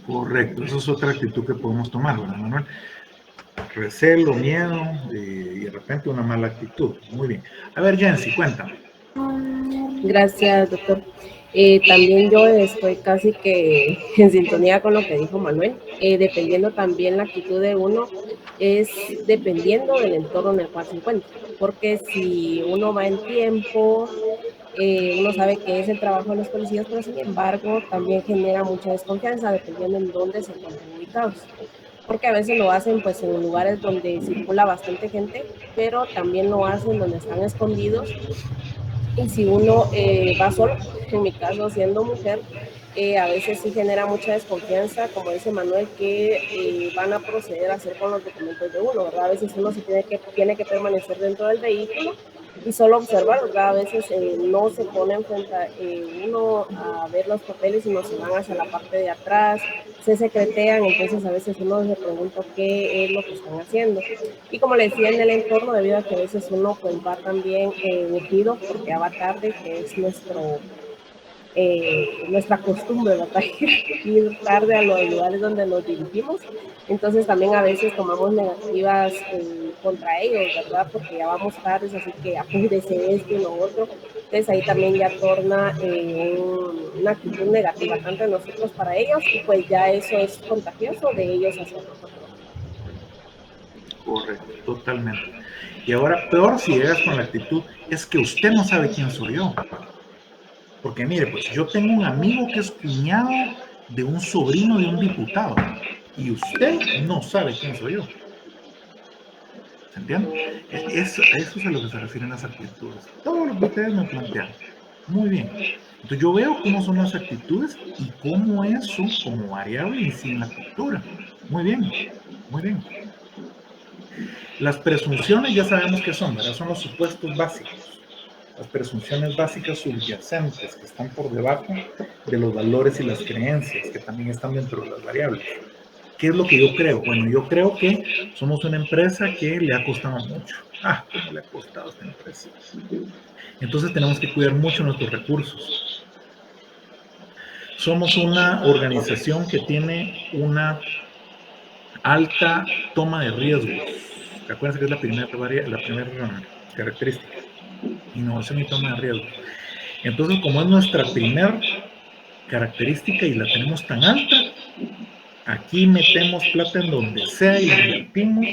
Correcto, esa es otra actitud que podemos tomar, ¿verdad, Manuel? Recelo, miedo y de repente una mala actitud. Muy bien. A ver, Jensi, cuéntame. Gracias, doctor. También yo estoy casi que en sintonía con lo que dijo Manuel. Dependiendo también la actitud de uno, es dependiendo del entorno en el cual se encuentra. Porque si uno va en tiempo, uno sabe que es el trabajo de los policías, pero sin embargo también genera mucha desconfianza dependiendo en dónde se encuentran ubicados. Porque a veces lo hacen pues en lugares donde circula bastante gente, pero también lo hacen donde están escondidos. Y si uno va solo, en mi caso siendo mujer, a veces sí genera mucha desconfianza, como dice Manuel, que van a proceder a hacer con los documentos de uno, ¿verdad? A veces uno se tiene que permanecer dentro del vehículo y solo observar, ¿verdad? A veces no se ponen frente a uno a ver los papeles, sino se van hacia la parte de atrás, se secretean, entonces a veces uno se pregunta qué es lo que están haciendo. Y como le decía, en el entorno, debido a que a veces uno pues va también urgido porque ya va tarde, que es nuestra costumbre, ¿verdad? Ir tarde a los lugares donde nos dirigimos. Entonces también a veces tomamos negativas contra ellos, ¿verdad? Porque ya vamos tarde, así que apúrese esto y lo otro. Entonces ahí también ya torna una actitud negativa tanto de nosotros para ellos y pues ya eso es contagioso de ellos hacia nosotros. Correcto, totalmente. Y ahora, peor si llegas con la actitud, es que usted no sabe quién soy yo. Porque mire, pues yo tengo un amigo que es cuñado de un sobrino de un diputado y usted no sabe quién soy yo. ¿Se entiende? Eso es a lo que se refieren las actitudes. Todo lo que ustedes me plantean. Muy bien. Entonces yo veo cómo son las actitudes y cómo eso como variable incide en la cultura. Muy bien, muy bien. Las presunciones ya sabemos qué son, ¿verdad? Son los supuestos básicos. Las presunciones básicas subyacentes que están por debajo de los valores y las creencias que también están dentro de las variables. ¿Qué es lo que yo creo? Bueno, yo creo que somos una empresa que le ha costado mucho. ¿Cómo le ha costado a esta empresa? Entonces tenemos que cuidar mucho nuestros recursos. Somos una organización que tiene una alta toma de riesgos. Acuérdense que es la primera característica. Innovación y toma de riesgos. Entonces, como es nuestra primera característica y la tenemos tan alta, aquí metemos plata en donde sea y la invertimos,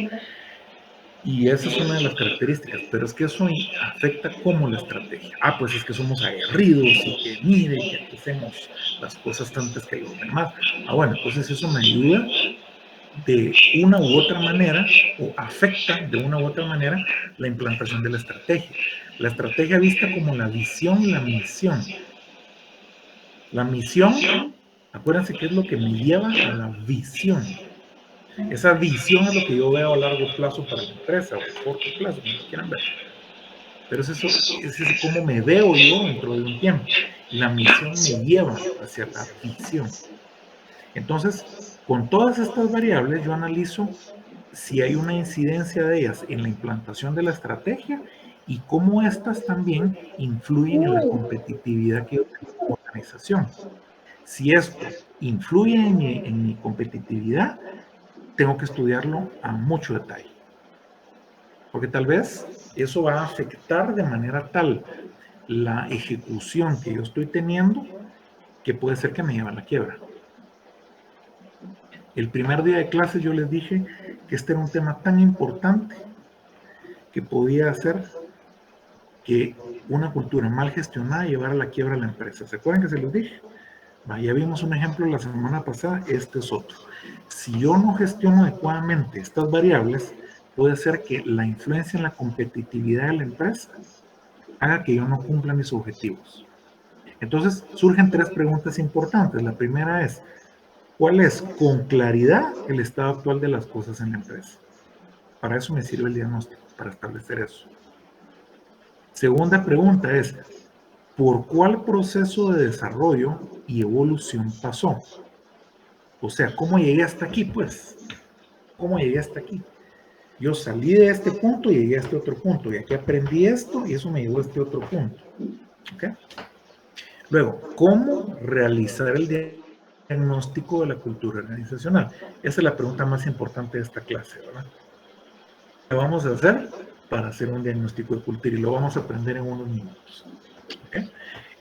y esa es una de las características, pero es que eso afecta como la estrategia. Pues es que somos aguerridos y que mire, que hacemos las cosas tantas que los demás. Bueno, entonces eso me ayuda de una u otra manera, o afecta de una u otra manera la implantación de la estrategia. La estrategia vista como la visión y la misión. La misión, acuérdense que es lo que me lleva a la visión. Esa visión es lo que yo veo a largo plazo para la empresa, o a corto plazo, como quieran ver. Pero es cómo me veo yo dentro de un tiempo. La misión me lleva hacia la visión. Entonces, con todas estas variables, yo analizo si hay una incidencia de ellas en la implantación de la estrategia y cómo estas también influyen en la competitividad que yo tengo como organización. Si esto influye en mi competitividad, tengo que estudiarlo a mucho detalle. Porque tal vez eso va a afectar de manera tal la ejecución que yo estoy teniendo que puede ser que me lleve a la quiebra. El primer día de clase yo les dije que este era un tema tan importante que podía hacer que una cultura mal gestionada llevara a la quiebra a la empresa. ¿Se acuerdan que se los dije? Ya vimos un ejemplo la semana pasada, este es otro. Si yo no gestiono adecuadamente estas variables, puede ser que la influencia en la competitividad de la empresa haga que yo no cumpla mis objetivos. Entonces surgen tres preguntas importantes. La primera es, ¿cuál es con claridad el estado actual de las cosas en la empresa? Para eso me sirve el diagnóstico, para establecer eso. Segunda pregunta es, ¿por cuál proceso de desarrollo y evolución pasó? O sea, ¿cómo llegué hasta aquí, pues? ¿Cómo llegué hasta aquí? Yo salí de este punto y llegué a este otro punto, y aquí aprendí esto y eso me llevó a este otro punto. ¿Ok? Luego, ¿cómo realizar el diagnóstico de la cultura organizacional? Esa es la pregunta más importante de esta clase, ¿verdad? ¿Qué vamos a hacer para hacer un diagnóstico de cultura? Y lo vamos a aprender en unos minutos. ¿Okay?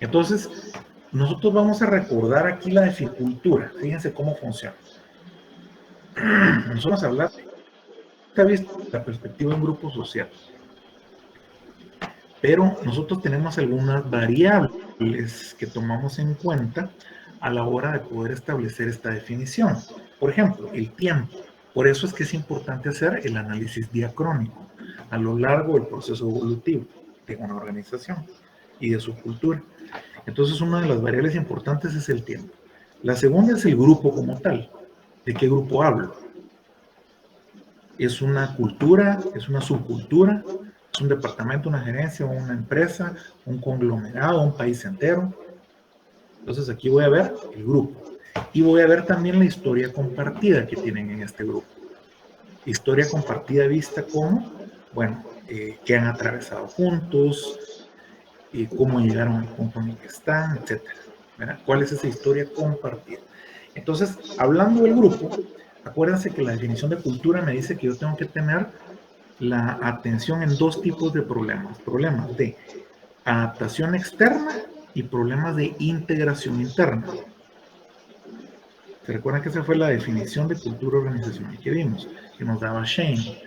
Entonces, nosotros vamos a recordar aquí la definición de cultura. Fíjense cómo funciona. Nosotros vamos a hablar de la perspectiva de un grupo social. Pero nosotros tenemos algunas variables que tomamos en cuenta a la hora de poder establecer esta definición. Por ejemplo, el tiempo. Por eso es que es importante hacer el análisis diacrónico a lo largo del proceso evolutivo de una organización y de su cultura. Entonces, una de las variables importantes es el tiempo. La segunda es el grupo como tal. ¿De qué grupo hablo? ¿Es una cultura? ¿Es una subcultura? ¿Es un departamento, una gerencia, una empresa, un conglomerado, un país entero? Entonces aquí voy a ver el grupo. Y voy a ver también la historia compartida que tienen en este grupo. Historia compartida vista como, bueno, que han atravesado juntos, cómo llegaron al punto en el que están, etc. ¿Verdad? ¿Cuál es esa historia compartida? Entonces, hablando del grupo, acuérdense que la definición de cultura me dice que yo tengo que tener la atención en dos tipos de problemas. Problemas de adaptación externa y problemas de integración interna. ¿Se recuerdan que esa fue la definición de cultura organizacional que vimos? Que nos daba Shane.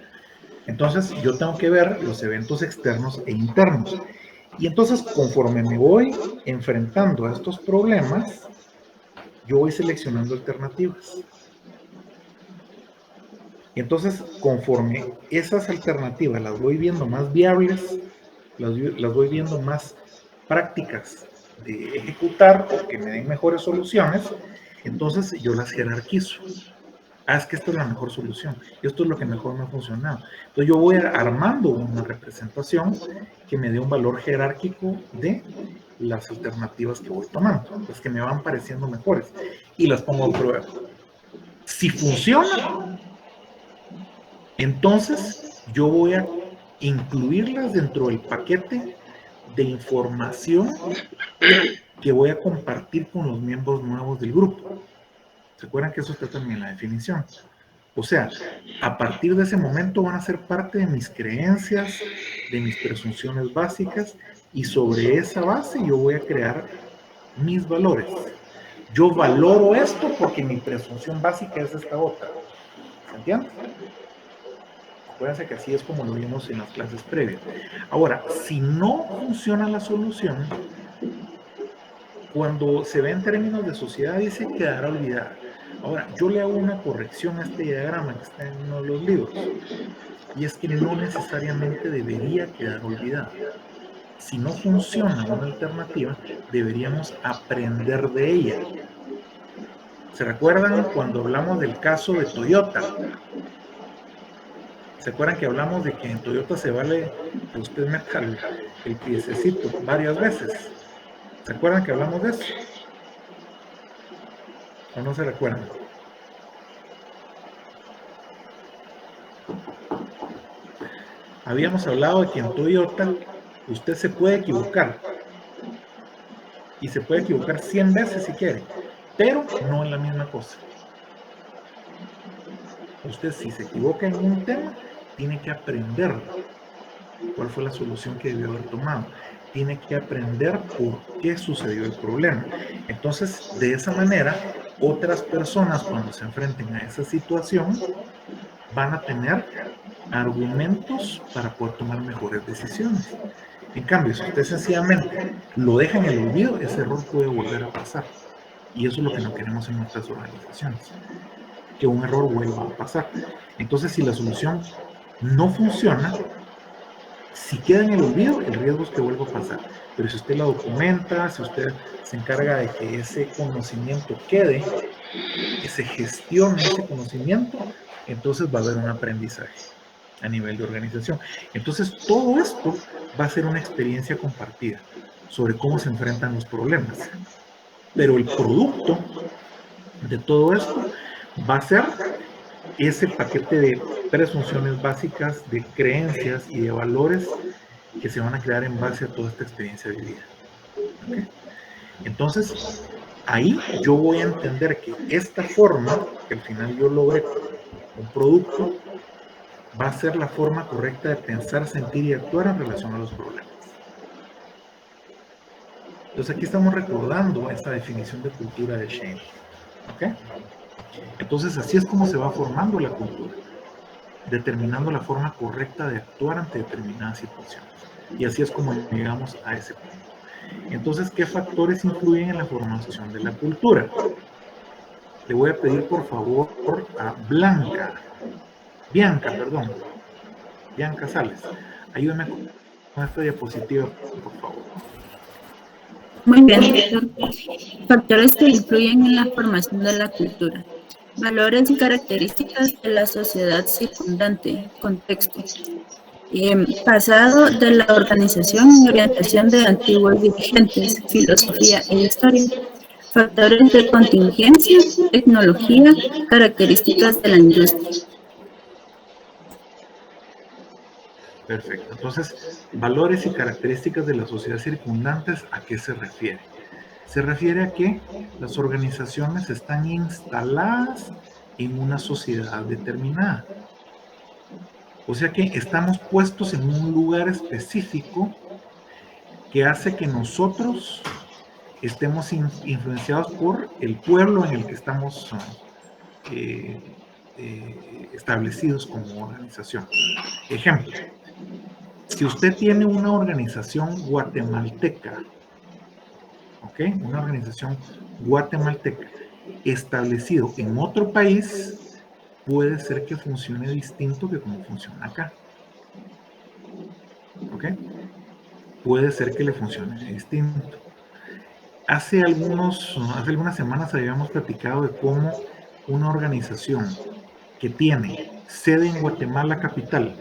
Entonces, yo tengo que ver los eventos externos e internos. Y entonces, conforme me voy enfrentando a estos problemas, yo voy seleccionando alternativas. Y entonces, conforme esas alternativas las voy viendo más viables, las voy viendo más prácticas de ejecutar o que me den mejores soluciones, entonces yo las jerarquizo. Es que esta es la mejor solución. Esto es lo que mejor me ha funcionado. Entonces yo voy armando una representación que me dé un valor jerárquico de las alternativas que voy tomando, las que me van pareciendo mejores, y las pongo a prueba. Si funciona, entonces yo voy a incluirlas dentro del paquete de información que voy a compartir con los miembros nuevos del grupo. ¿Se acuerdan que eso está también en la definición? O sea, a partir de ese momento van a ser parte de mis creencias, de mis presunciones básicas, y sobre esa base yo voy a crear mis valores. Yo valoro esto porque mi presunción básica es esta otra. ¿Se entiende? Acuérdense que así es como lo vimos en las clases previas. Ahora, si no funciona la solución, cuando se ve en términos de sociedad dice quedará olvidada. Ahora, yo le hago una corrección a este diagrama que está en uno de los libros, y es que no necesariamente debería quedar olvidada. Si no funciona una alternativa, deberíamos aprender de ella. ¿Se recuerdan cuando hablamos del caso de Toyota? ¿Se acuerdan que hablamos de que en Toyota se vale que usted meta el piececito varias veces? ¿Se acuerdan que hablamos de eso? ¿O no se recuerdan? Habíamos hablado de que en Toyota usted se puede equivocar. Y se puede equivocar 100 veces si quiere, pero no en la misma cosa. Usted, si se equivoca en un tema, tiene que aprender cuál fue la solución que debió haber tomado. Tiene que aprender por qué sucedió el problema. Entonces, de esa manera, otras personas cuando se enfrenten a esa situación van a tener argumentos para poder tomar mejores decisiones. En cambio, si usted sencillamente lo deja en el olvido, ese error puede volver a pasar. Y eso es lo que no queremos en nuestras organizaciones, que un error vuelva a pasar. Entonces, si la solución no funciona, si queda en el olvido, el riesgo es que vuelva a pasar. Pero si usted la documenta, si usted se encarga de que ese conocimiento quede, que se gestione ese conocimiento, entonces va a haber un aprendizaje a nivel de organización. Entonces, todo esto va a ser una experiencia compartida sobre cómo se enfrentan los problemas. Pero el producto de todo esto va a ser ese paquete de presunciones básicas, de creencias y de valores que se van a crear en base a toda esta experiencia vivida. ¿Okay? Entonces, ahí yo voy a entender que esta forma, que al final yo logré un producto, va a ser la forma correcta de pensar, sentir y actuar en relación a los problemas. Entonces aquí estamos recordando esta definición de cultura de Shane. ¿Ok? Entonces así es como se va formando la cultura, determinando la forma correcta de actuar ante determinadas situaciones. Y así es como llegamos a ese punto. Entonces, ¿qué factores influyen en la formación de la cultura? Le voy a pedir por favor a Bianca Sales, ayúdame con esta diapositiva, por favor. Muy bien, doctor. Factores que influyen en la formación de la cultura. Valores y características de la sociedad circundante. Contexto. Pasado de la organización y orientación de antiguos dirigentes, filosofía e historia. Factores de contingencia, tecnología, características de la industria. Perfecto. Entonces, valores y características de la sociedad circundantes, ¿a qué se refiere? Se refiere a que las organizaciones están instaladas en una sociedad determinada. O sea que estamos puestos en un lugar específico que hace que nosotros estemos influenciados por el pueblo en el que estamos establecidos como organización. Ejemplo, si usted tiene una organización guatemalteca, ¿ok? Una organización guatemalteca establecido en otro país, puede ser que funcione distinto que como funciona acá. ¿Ok? Puede ser que le funcione distinto. Hace algunas semanas habíamos platicado de cómo una organización que tiene sede en Guatemala capital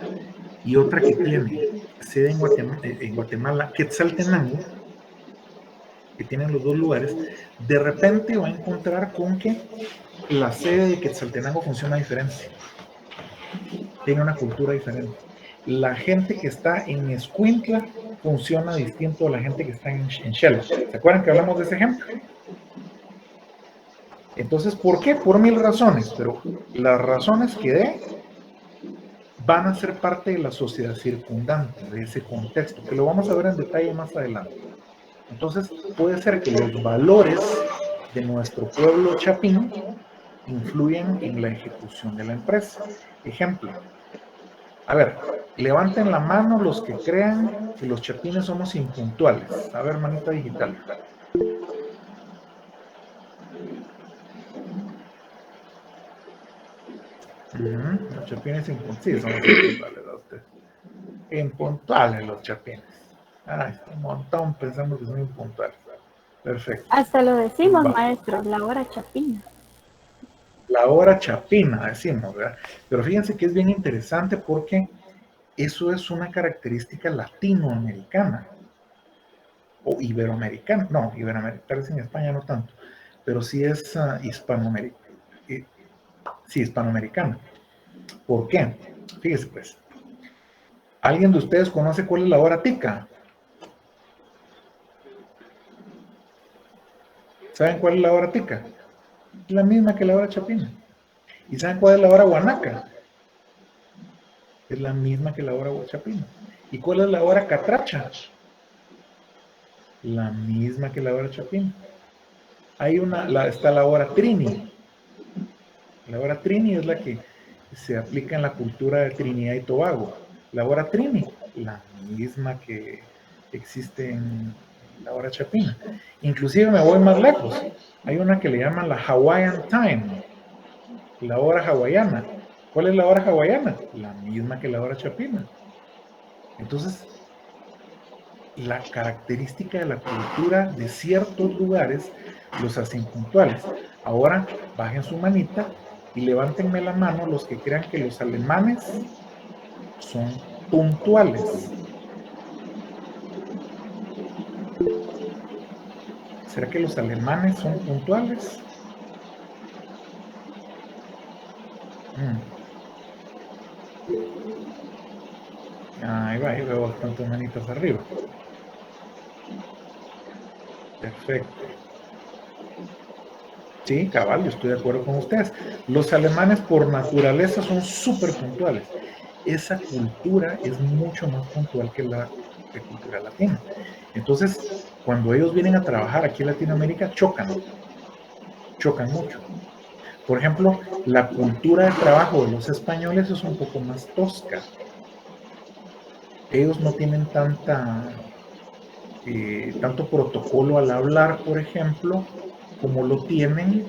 y otra que tiene sede en Guatemala Quetzaltenango, que tienen los dos lugares, de repente va a encontrar con que la sede de Quetzaltenango funciona diferente. Tiene una cultura diferente. La gente que está en Escuintla funciona distinto a la gente que está en Shela. ¿Se acuerdan que hablamos de ese ejemplo? Entonces, ¿por qué? Por 1000 razones, pero las razones que dé van a ser parte de la sociedad circundante, de ese contexto, que lo vamos a ver en detalle más adelante. Entonces, puede ser que los valores de nuestro pueblo chapín influyen en la ejecución de la empresa. Ejemplo, a ver, levanten la mano los que crean que los chapines somos impuntuales. A ver, manita digital. Los chapines impuntuales. Sí, somos impuntuales, usted. Impuntuales los chapines. Ay, un montón pensamos que son impuntuales. Perfecto. Hasta lo decimos, maestro, la hora chapina. La hora chapina, decimos, ¿verdad? Pero fíjense que es bien interesante porque eso es una característica latinoamericana o iberoamericana. No, iberoamericana en España no tanto, pero sí es hispanoamericana. Sí, hispanoamericana. ¿Por qué? Fíjese pues. ¿Alguien de ustedes conoce cuál es la hora tica? ¿Saben cuál es la hora tica? Es la misma que la hora chapina. ¿Y saben cuál es la hora guanaca? Es la misma que la hora chapina. ¿Y cuál es la hora catracha? La misma que la hora chapina. Hay está la hora trini. La hora trini es la que se aplica en la cultura de Trinidad y Tobago. La hora trini, la misma que existe en la hora chapina. Inclusive me voy más lejos. Hay una que le llaman la Hawaiian Time, la hora hawaiana. ¿Cuál es la hora hawaiana? La misma que la hora chapina. Entonces, la característica de la cultura de ciertos lugares los hacen puntuales. Ahora, bajen su manita y levántenme la mano los que crean que los alemanes son puntuales. ¿Será que los alemanes son puntuales? Ahí va, ahí veo bastantes manitas arriba. Perfecto. Sí, cabal, yo estoy de acuerdo con ustedes. Los alemanes por naturaleza son súper puntuales. Esa cultura es mucho más puntual que la cultura latina. Entonces, cuando ellos vienen a trabajar aquí en Latinoamérica, chocan mucho. Por ejemplo, la cultura de trabajo de los españoles es un poco más tosca. Ellos no tienen tanto protocolo al hablar, por ejemplo, como lo tienen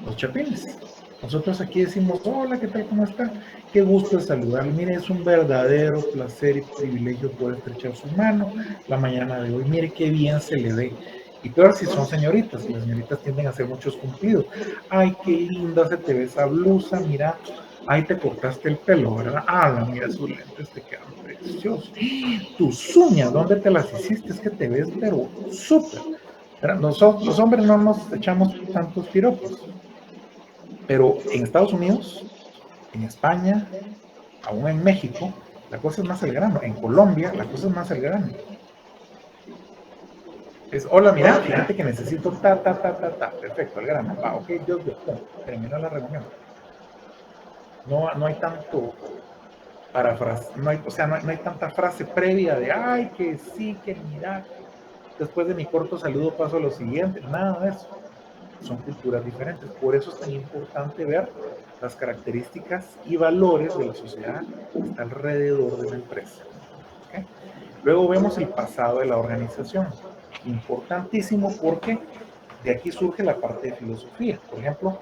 los chapines. Nosotros aquí decimos, hola, ¿qué tal? ¿Cómo está? Qué gusto de saludarle. Mire, es un verdadero placer y privilegio poder estrechar su mano la mañana de hoy. Mire qué bien se le ve. Y peor si son señoritas, las señoritas tienden a hacer muchos cumplidos. Ay, qué linda se te ve esa blusa, mira, ay, te cortaste el pelo, ¿verdad? Ah, mira, sus lentes te quedan preciosos. Tus uñas, ¿dónde te las hiciste? Es que te ves, pero súper. Los hombres no nos echamos tantos piropos. Pero en Estados Unidos, en España, aún en México, la cosa es más al grano. En Colombia, la cosa es más al grano. Es, hola, mira, fíjate que necesito ta. Perfecto, al grano. Va, ok, Dios, pum, terminó la reunión. No hay tanto parafrase, no hay tanta frase previa de, ay, que sí, que mira. Después de mi corto saludo paso a lo siguiente. Nada de eso. Son culturas diferentes. Por eso es tan importante ver las características y valores de la sociedad que está alrededor de la empresa. ¿Okay? Luego vemos el pasado de la organización. Importantísimo porque de aquí surge la parte de filosofía. Por ejemplo,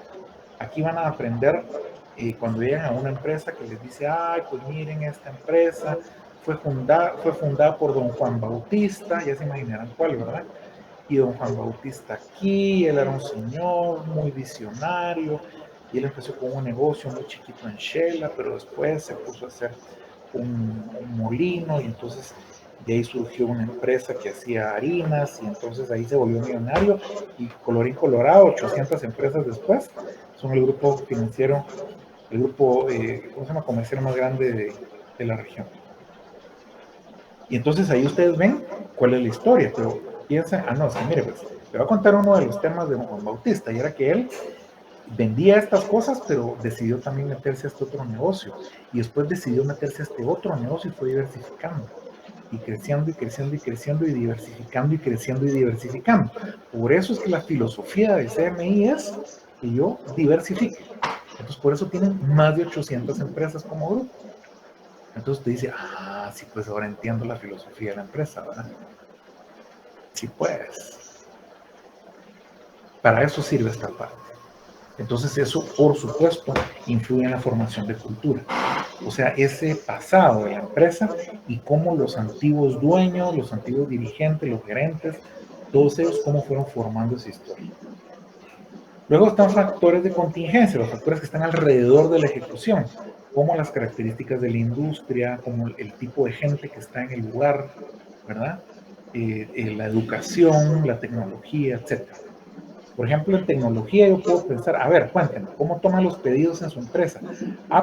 aquí van a aprender cuando llegan a una empresa que les dice, ay, pues miren, esta empresa fue fundada por don Juan Bautista, ya se imaginarán cuál, ¿verdad? Y don Juan Bautista aquí, él era un señor muy visionario, y él empezó con un negocio muy chiquito en Shela, pero después se puso a hacer un molino, y entonces de ahí surgió una empresa que hacía harinas, y entonces ahí se volvió millonario, y colorín colorado, 800 empresas después, son el grupo financiero, el grupo comercial más grande de la región. Y entonces ahí ustedes ven cuál es la historia, pero piensan, no, es que mire, pues, te voy a contar uno de los temas de Juan Bautista, y era que él vendía estas cosas, pero decidió también meterse a este otro negocio, y después decidió meterse a este otro negocio y fue diversificando, y creciendo, y diversificando, y creciendo, y diversificando. Por eso es que la filosofía de CMI es que yo diversifique. Entonces, por eso tienen más de 800 empresas como grupo. Entonces te dice, sí, pues ahora entiendo la filosofía de la empresa, ¿verdad? Sí, pues. Para eso sirve esta parte. Entonces eso, por supuesto, influye en la formación de cultura. O sea, ese pasado de la empresa y cómo los antiguos dueños, los antiguos dirigentes, los gerentes, todos ellos, cómo fueron formando esa historia. Luego están factores de contingencia, los factores que están alrededor de la ejecución, como las características de la industria, como el tipo de gente que está en el lugar, ¿verdad? La educación, la tecnología, etc. Por ejemplo, en tecnología yo puedo pensar, a ver, cuéntenme, ¿cómo toman los pedidos en su empresa?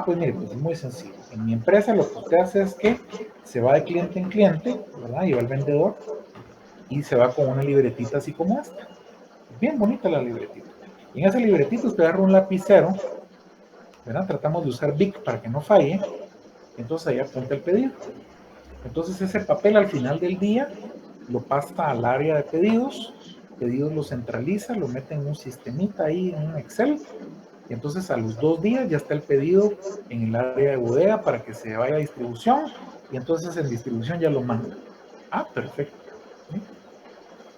Pues mire, pues es muy sencillo. En mi empresa lo que usted hace es que se va de cliente en cliente, ¿verdad? Y va al vendedor y se va con una libretita así como esta. Bien bonita la libretita. Y en esa libretita usted agarra un lapicero, ¿verdad? Tratamos de usar Bic para que no falle. Entonces ahí apunta el pedido. Entonces ese papel al final del día lo pasa al área de pedidos lo centraliza, lo mete en un sistemita ahí, en un Excel, y entonces a los 2 días ya está el pedido en el área de bodega para que se vaya a distribución, y entonces en distribución ya lo manda. Perfecto. ¿Sí?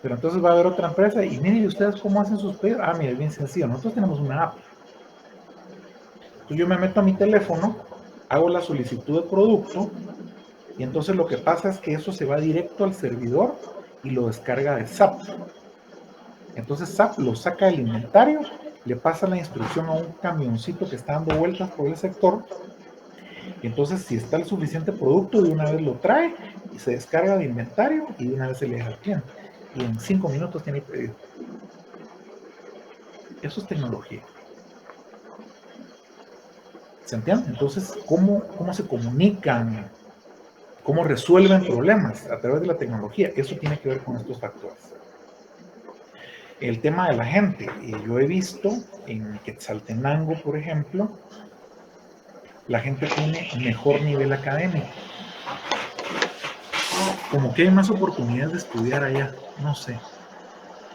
Pero entonces va a haber otra empresa, y miren ustedes cómo hacen sus pedidos. Mira, es bien sencillo, nosotros tenemos una app. Entonces yo me meto a mi teléfono, hago la solicitud de producto, y entonces lo que pasa es que eso se va directo al servidor y lo descarga de SAP. Entonces SAP lo saca del inventario, le pasa la instrucción a un camioncito que está dando vueltas por el sector, y entonces si está el suficiente producto, de una vez lo trae y se descarga de inventario y de una vez se le deja al cliente. Y en 5 minutos tiene el pedido. Eso es tecnología. ¿Se entiende? Entonces, ¿cómo se comunican? ¿Cómo resuelven problemas a través de la tecnología? Eso tiene que ver con estos factores. el tema de la gente. Yo he visto en Quetzaltenango, por ejemplo, la gente tiene mejor nivel académico. Como que hay más oportunidades de estudiar allá, no sé.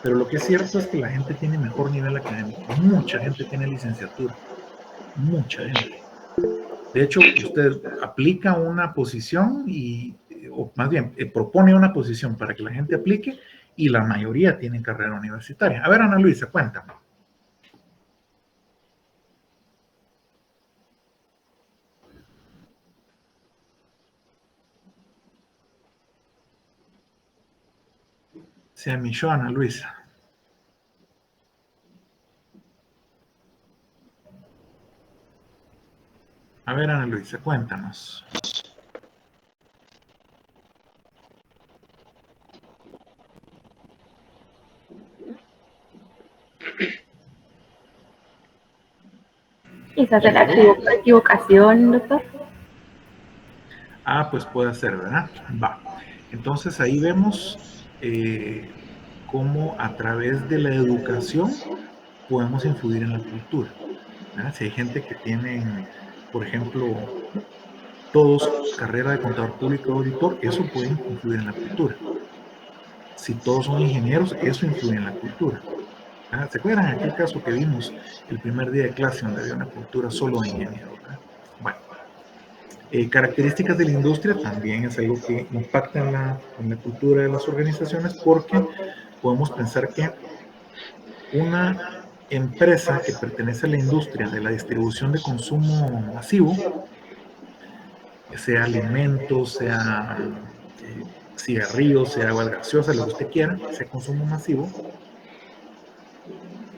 Pero lo que es cierto es que la gente tiene mejor nivel académico. Mucha gente tiene licenciatura. Mucha gente. De hecho, usted aplica una posición o más bien, propone una posición para que la gente aplique y la mayoría tienen carrera universitaria. A ver, Ana Luisa, cuéntame. Se amilló Ana Luisa. A ver, Ana Luisa, cuéntanos. Quizás de la equivocación, doctor. Ah, pues puede ser, ¿verdad? Va. Entonces ahí vemos cómo a través de la educación podemos influir en la cultura, ¿verdad? Si hay gente que tiene, por ejemplo, todos carrera de contador público o auditor, eso puede influir en la cultura. Si todos son ingenieros, eso influye en la cultura. ¿Se acuerdan aquel caso que vimos el primer día de clase donde había una cultura solo de ingenieros? Bueno, características de la industria también es algo que impacta en la cultura de las organizaciones, porque podemos pensar que una empresa que pertenece a la industria de la distribución de consumo masivo, sea alimentos, sea cigarrillos, sea agua gaseosa, lo que usted quiera, sea consumo masivo,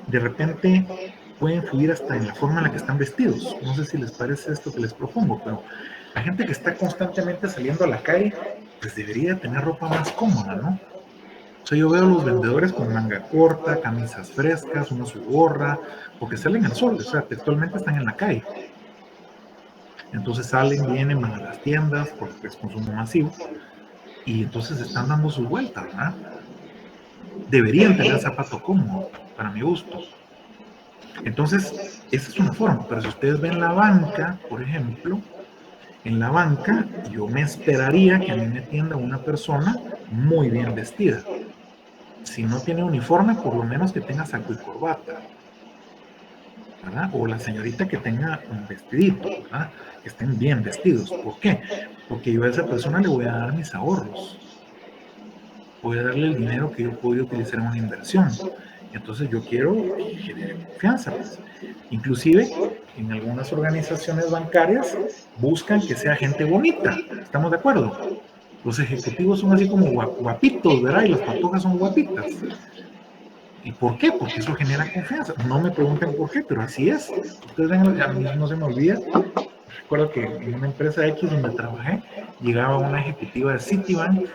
de repente puede influir hasta en la forma en la que están vestidos. No sé si les parece esto que les propongo, pero la gente que está constantemente saliendo a la calle, pues debería tener ropa más cómoda, ¿no? O sea, yo veo a los vendedores con manga corta, camisas frescas, una su gorra, porque salen al sol, o sea, textualmente están en la calle. Entonces salen, vienen, van a las tiendas, porque es consumo masivo, y entonces están dando sus vueltas, ¿verdad? Deberían tener zapato cómodo, para mi gusto. Entonces, esa es una forma, pero si ustedes ven la banca, por ejemplo, en la banca yo me esperaría que a mí me atienda una persona muy bien vestida. Si no tiene uniforme, por lo menos que tenga saco y corbata, ¿verdad? O la señorita que tenga un vestidito, ¿verdad? Que estén bien vestidos. ¿Por qué? Porque yo a esa persona le voy a dar mis ahorros. Voy a darle el dinero que yo puedo utilizar en una inversión. Entonces yo quiero generar confianza. Pues. Inclusive, en algunas organizaciones bancarias buscan que sea gente bonita. ¿Estamos de acuerdo? Los ejecutivos son así como guapitos, ¿verdad? Y las patojas son guapitas. ¿Y por qué? Porque eso genera confianza. No me pregunten por qué, pero así es. Ustedes ven, a mí no se me olvida. Recuerdo que en una empresa X donde trabajé, llegaba una ejecutiva de Citibank,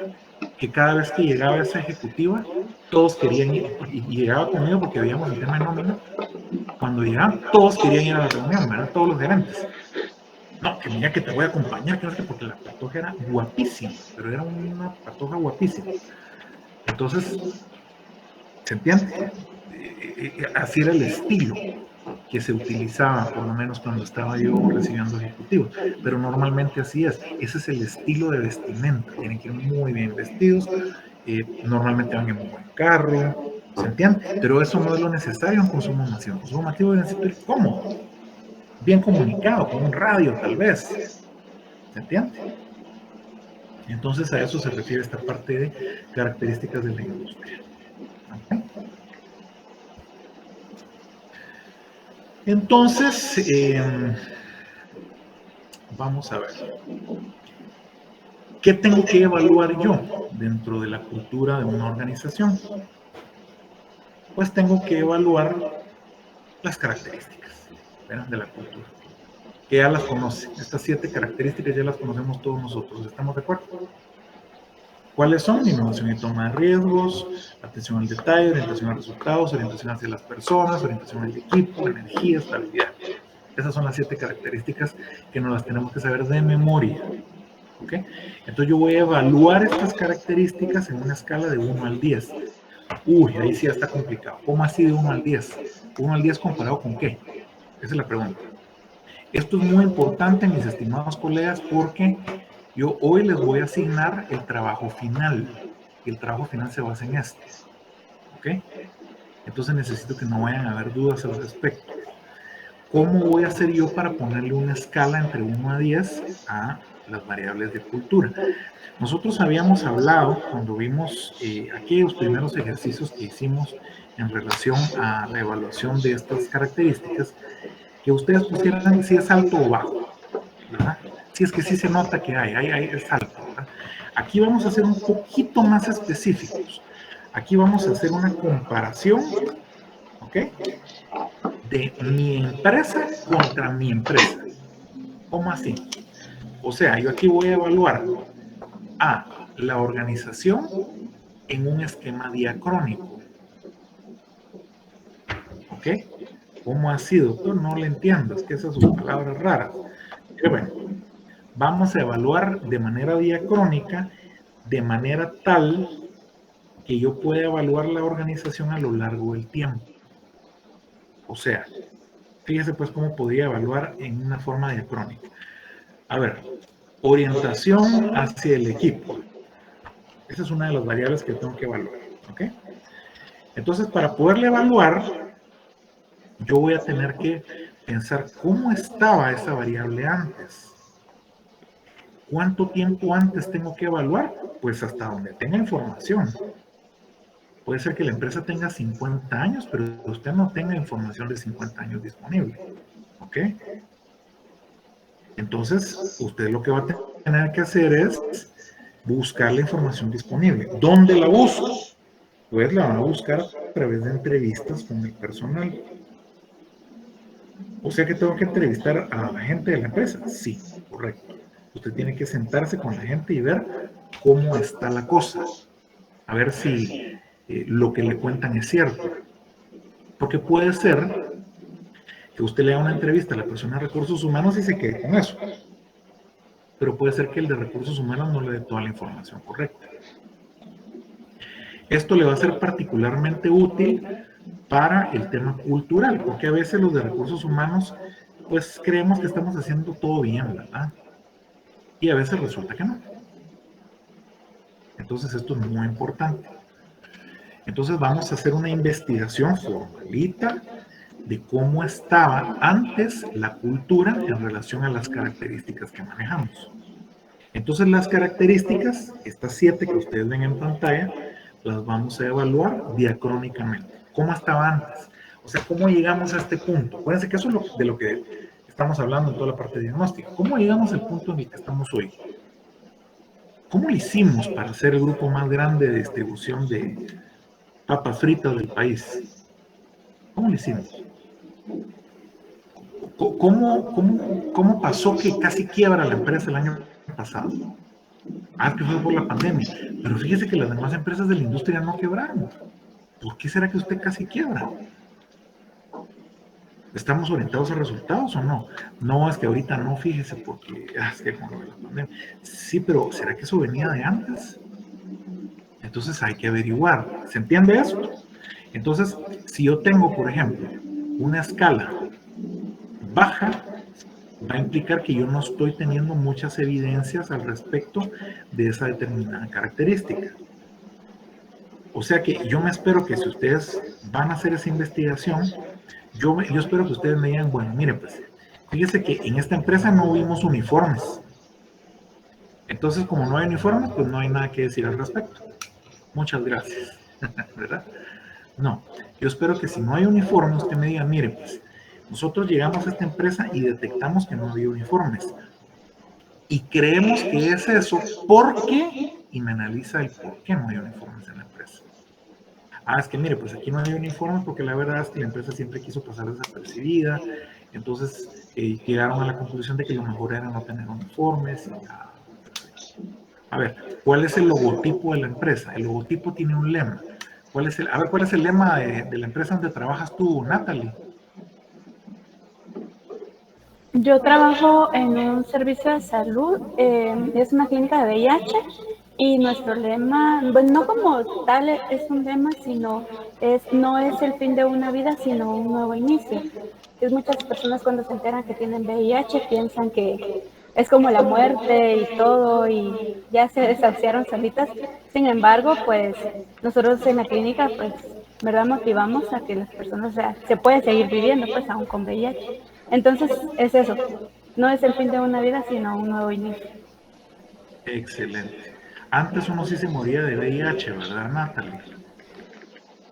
que cada vez que llegaba esa ejecutiva, todos querían ir, y llegaba conmigo porque veíamos el tema de nómina. Cuando llegaban, todos querían ir a la reunión, ¿verdad? Todos los gerentes. No, que mira que te voy a acompañar, que no sé, porque la patoja era guapísima, pero era una patoja guapísima. Entonces, ¿se entiende? Así era el estilo que se utilizaba, por lo menos cuando estaba yo recibiendo ejecutivos, pero normalmente así es. Ese es el estilo de vestimenta. Tienen que ir muy bien vestidos, normalmente van en un buen carro, ¿se entiende? Pero eso no es lo necesario en consumo masivo. En consumo masivo deben ser cómodo, bien comunicado, con un radio tal vez, ¿se entiende? Entonces a eso se refiere esta parte de características de la industria. ¿Okay? Entonces, vamos a ver. ¿Qué tengo que evaluar yo dentro de la cultura de una organización? Pues tengo que evaluar las características, ¿verdad? De la cultura, que ya las conocen. Estas 7 características ya las conocemos todos nosotros. ¿Estamos de acuerdo? ¿Cuáles son? Innovación y toma de riesgos, atención al detalle, orientación a resultados, orientación hacia las personas, orientación al equipo, energía, estabilidad. Esas son las 7 características que nos las tenemos que saber de memoria. ¿Okay? Entonces yo voy a evaluar estas características en una escala de 1 al 10. Uy, ahí sí ya está complicado. ¿Cómo así de 1 al 10? ¿1 al 10 comparado con qué? Esa es la pregunta. Esto es muy importante, mis estimados colegas, porque yo hoy les voy a asignar el trabajo final. Y el trabajo final se basa en este. ¿Ok? Entonces necesito que no vayan a haber dudas al respecto. ¿Cómo voy a hacer yo para ponerle una escala entre 1 a 10 a las variables de cultura? Nosotros habíamos hablado, cuando vimos aquellos primeros ejercicios que hicimos en relación a la evaluación de estas características, que ustedes pusieran si es alto o bajo, ¿verdad? Si es que sí se nota que es alto, ¿verdad? Aquí vamos a ser un poquito más específicos. Aquí vamos a hacer una comparación, ¿ok? De mi empresa contra mi empresa. ¿Cómo así? O sea, yo aquí voy a evaluar a la organización en un esquema diacrónico. ¿Ok? ¿Cómo así, doctor? No le entiendo, es que esas son palabras raras. Pero bueno, vamos a evaluar de manera diacrónica, de manera tal que yo pueda evaluar la organización a lo largo del tiempo. O sea, fíjese pues cómo podría evaluar en una forma diacrónica. A ver, orientación hacia el equipo. Esa es una de las variables que tengo que evaluar. ¿Ok? Entonces, para poderle evaluar, yo voy a tener que pensar cómo estaba esa variable antes. ¿Cuánto tiempo antes tengo que evaluar? Pues hasta donde tenga información. Puede ser que la empresa tenga 50 años, pero usted no tenga información de 50 años disponible. ¿Ok? Entonces, usted lo que va a tener que hacer es buscar la información disponible. ¿Dónde la busco? Pues la van a buscar a través de entrevistas con el personal. O sea que tengo que entrevistar a la gente de la empresa. Sí, correcto. Usted tiene que sentarse con la gente y ver cómo está la cosa. A ver si lo que le cuentan es cierto. Porque puede ser que usted le haga una entrevista a la persona de recursos humanos y se quede con eso. Pero puede ser que el de recursos humanos no le dé toda la información correcta. Esto le va a ser particularmente útil para el tema cultural, porque a veces los de recursos humanos, pues creemos que estamos haciendo todo bien, ¿verdad? Y a veces resulta que no. Entonces esto es muy importante. Entonces vamos a hacer una investigación formalita de cómo estaba antes la cultura en relación a las características que manejamos. Entonces las características, estas 7 que ustedes ven en pantalla, las vamos a evaluar diacrónicamente. ¿Cómo estaba antes? O sea, ¿cómo llegamos a este punto? Acuérdense que eso es de lo que estamos hablando en toda la parte de diagnóstica. ¿Cómo llegamos al punto en el que estamos hoy? ¿Cómo lo hicimos para ser el grupo más grande de distribución de papas fritas del país? ¿Cómo lo hicimos? ¿Cómo pasó que casi quiebra la empresa el año pasado? Que fue por la pandemia. Pero fíjese que las demás empresas de la industria no quebraron. ¿Por qué será que usted casi quiebra? ¿Estamos orientados a resultados o no? No, es que ahorita no, fíjese, porque es que con la pandemia. Sí, pero ¿será que eso venía de antes? Entonces hay que averiguar. ¿Se entiende eso? Entonces, si yo tengo, por ejemplo, una escala baja, va a implicar que yo no estoy teniendo muchas evidencias al respecto de esa determinada característica. O sea que yo me espero que si ustedes van a hacer esa investigación, yo espero que ustedes me digan, bueno, mire, pues, fíjese que en esta empresa no vimos uniformes. Entonces, como no hay uniformes, pues no hay nada que decir al respecto. Muchas gracias. ¿Verdad? No, yo espero que si no hay uniformes, usted me diga, mire, pues, nosotros llegamos a esta empresa y detectamos que no había uniformes. Y creemos que es eso porque, y me analiza el por qué no hay uniformes en la empresa. Es que mire, pues aquí no hay uniformes porque la verdad es que la empresa siempre quiso pasar desapercibida. Entonces llegaron a la conclusión de que lo mejor era no tener uniformes. A ver, ¿cuál es el logotipo de la empresa? El logotipo tiene un lema. ¿Cuál es el lema de la empresa donde trabajas tú, Natalie? Yo trabajo en un servicio de salud, es una clínica de VIH Y nuestro lema, bueno, no como tal es un lema, sino no es el fin de una vida, sino un nuevo inicio. Es muchas personas cuando se enteran que tienen VIH piensan que es como la muerte y todo, y ya se desahuciaron solitas. Sin embargo, pues nosotros en la clínica, pues, ¿verdad? Motivamos a que las personas, o sea, se puede seguir viviendo, pues, aún con VIH. Entonces, es eso. No es el fin de una vida, sino un nuevo inicio. Excelente. Antes uno sí se moría de VIH, ¿verdad, Natalie?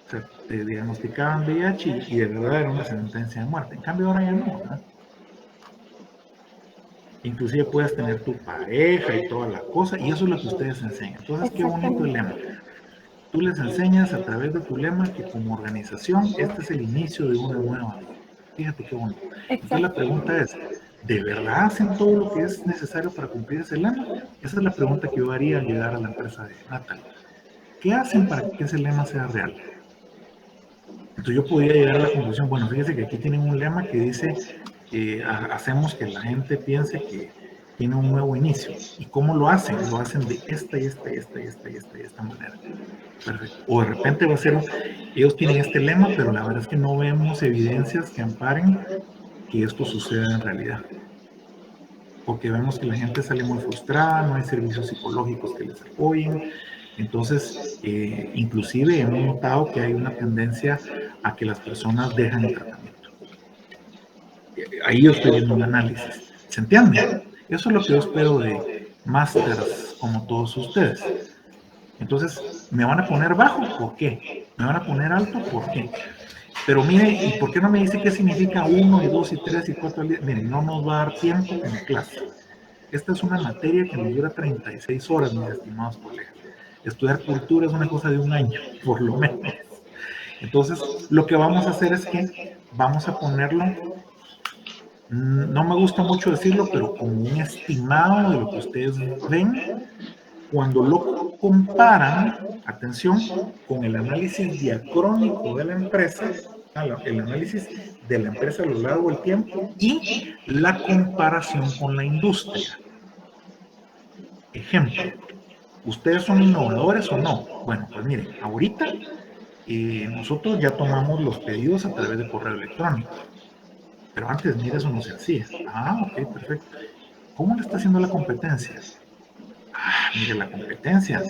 O sea, te diagnosticaban VIH y de verdad era una sentencia de muerte. En cambio ahora ya no, ¿verdad? Inclusive puedes tener tu pareja y toda la cosa, y eso es lo que ustedes enseñan. Entonces, qué bonito el lema. Tú les enseñas a través de tu lema que como organización este es el inicio de una nueva vida. Fíjate qué bonito. Entonces la pregunta es, ¿de verdad hacen todo lo que es necesario para cumplir ese lema? Esa es la pregunta que yo haría al llegar a la empresa de Natalie. ¿Qué hacen para que ese lema sea real? Entonces yo podría llegar a la conclusión, bueno, fíjese que aquí tienen un lema que dice hacemos que la gente piense que tiene un nuevo inicio. ¿Y cómo lo hacen? Lo hacen de esta manera. Perfecto. O de repente va a ser, ellos tienen este lema, pero la verdad es que no vemos evidencias que amparen que esto suceda en realidad. Porque vemos que la gente sale muy frustrada, no hay servicios psicológicos que les apoyen. Entonces, inclusive hemos notado que hay una tendencia a que las personas dejan el tratamiento. Ahí yo estoy viendo un análisis. ¿Se entiende? Eso es lo que yo espero de másters como todos ustedes. Entonces, ¿me van a poner bajo? ¿Por qué? ¿Me van a poner alto? ¿Por qué? Pero mire, ¿y por qué no me dice qué significa 1, y 2, y 3, y 4 al día? Miren, no nos va a dar tiempo en clase. Esta es una materia que nos dura 36 horas, mis estimados colegas. Estudiar cultura es una cosa de un año, por lo menos. Entonces, lo que vamos a hacer es que vamos a ponerlo, no me gusta mucho decirlo, pero como un estimado de lo que ustedes ven, cuando lo comparan, atención, con el análisis diacrónico de la empresa, el análisis de la empresa a lo largo del tiempo y la comparación con la industria. Ejemplo, ¿ustedes son innovadores o no? Bueno, pues miren, ahorita nosotros ya tomamos los pedidos a través de correo electrónico, pero antes, mira, eso no se hacía. Ah, ok, perfecto. ¿Cómo le está haciendo la competencia? Ah, mire, la competencia.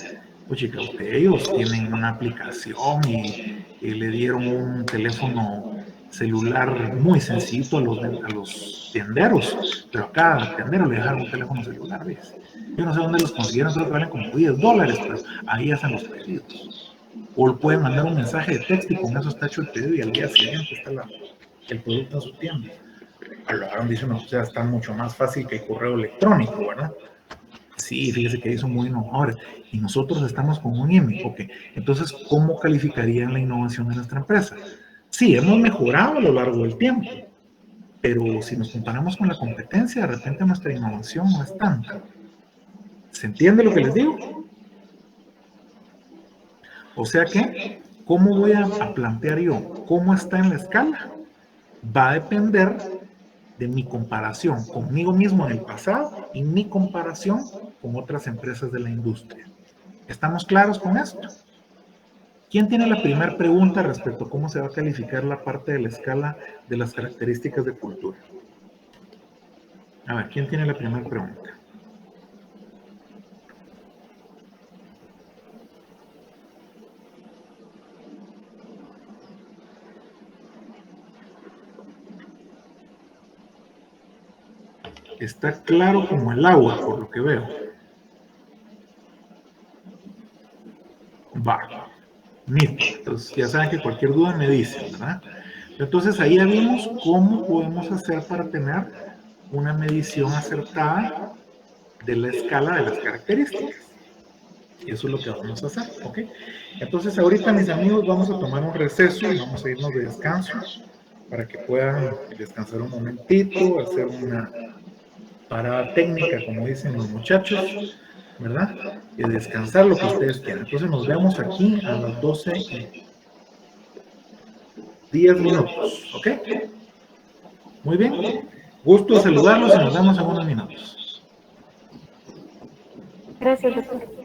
Pues chica, ellos tienen una aplicación y le dieron un teléfono celular muy sencillito a los tenderos, pero a cada tendero le dejaron un teléfono celular, ¿ves? Yo no sé dónde los consiguieron, creo que valen como $10, pero ahí hacen los pedidos. O pueden mandar un mensaje de texto y con eso está hecho el pedido y al día siguiente está el producto en su tienda. Hablaron, dicen, o sea, está mucho más fácil que el correo electrónico, ¿verdad? Sí, fíjese que ahí son muy innovadores. Y nosotros estamos con un IMI. Ok, entonces, ¿cómo calificarían la innovación de nuestra empresa? Sí, hemos mejorado a lo largo del tiempo, pero si nos comparamos con la competencia, de repente nuestra innovación no es tanta. ¿Se entiende lo que les digo? O sea que, ¿cómo voy a plantear yo? ¿Cómo está en la escala? Va a depender de mi comparación conmigo mismo en el pasado y mi comparación con otras empresas de la industria. ¿Estamos claros con esto? ¿Quién tiene la primera pregunta respecto a cómo se va a calificar la parte de la escala de las características de cultura? A ver, ¿quién tiene la primera pregunta? Está claro como el agua, por lo que veo. Va. Entonces ya saben que cualquier duda me dicen, ¿verdad? Entonces ahí ya vimos cómo podemos hacer para tener una medición acertada de la escala de las características. Y eso es lo que vamos a hacer, ¿ok? Entonces ahorita, mis amigos, vamos a tomar un receso y vamos a irnos de descanso para que puedan descansar un momentito, hacer una parada técnica, como dicen los muchachos, ¿verdad? Y descansar lo que ustedes quieran. Entonces nos vemos aquí a las 12:10, ¿ok? Muy bien. Gusto saludarlos y nos vemos en unos minutos. Gracias, doctor.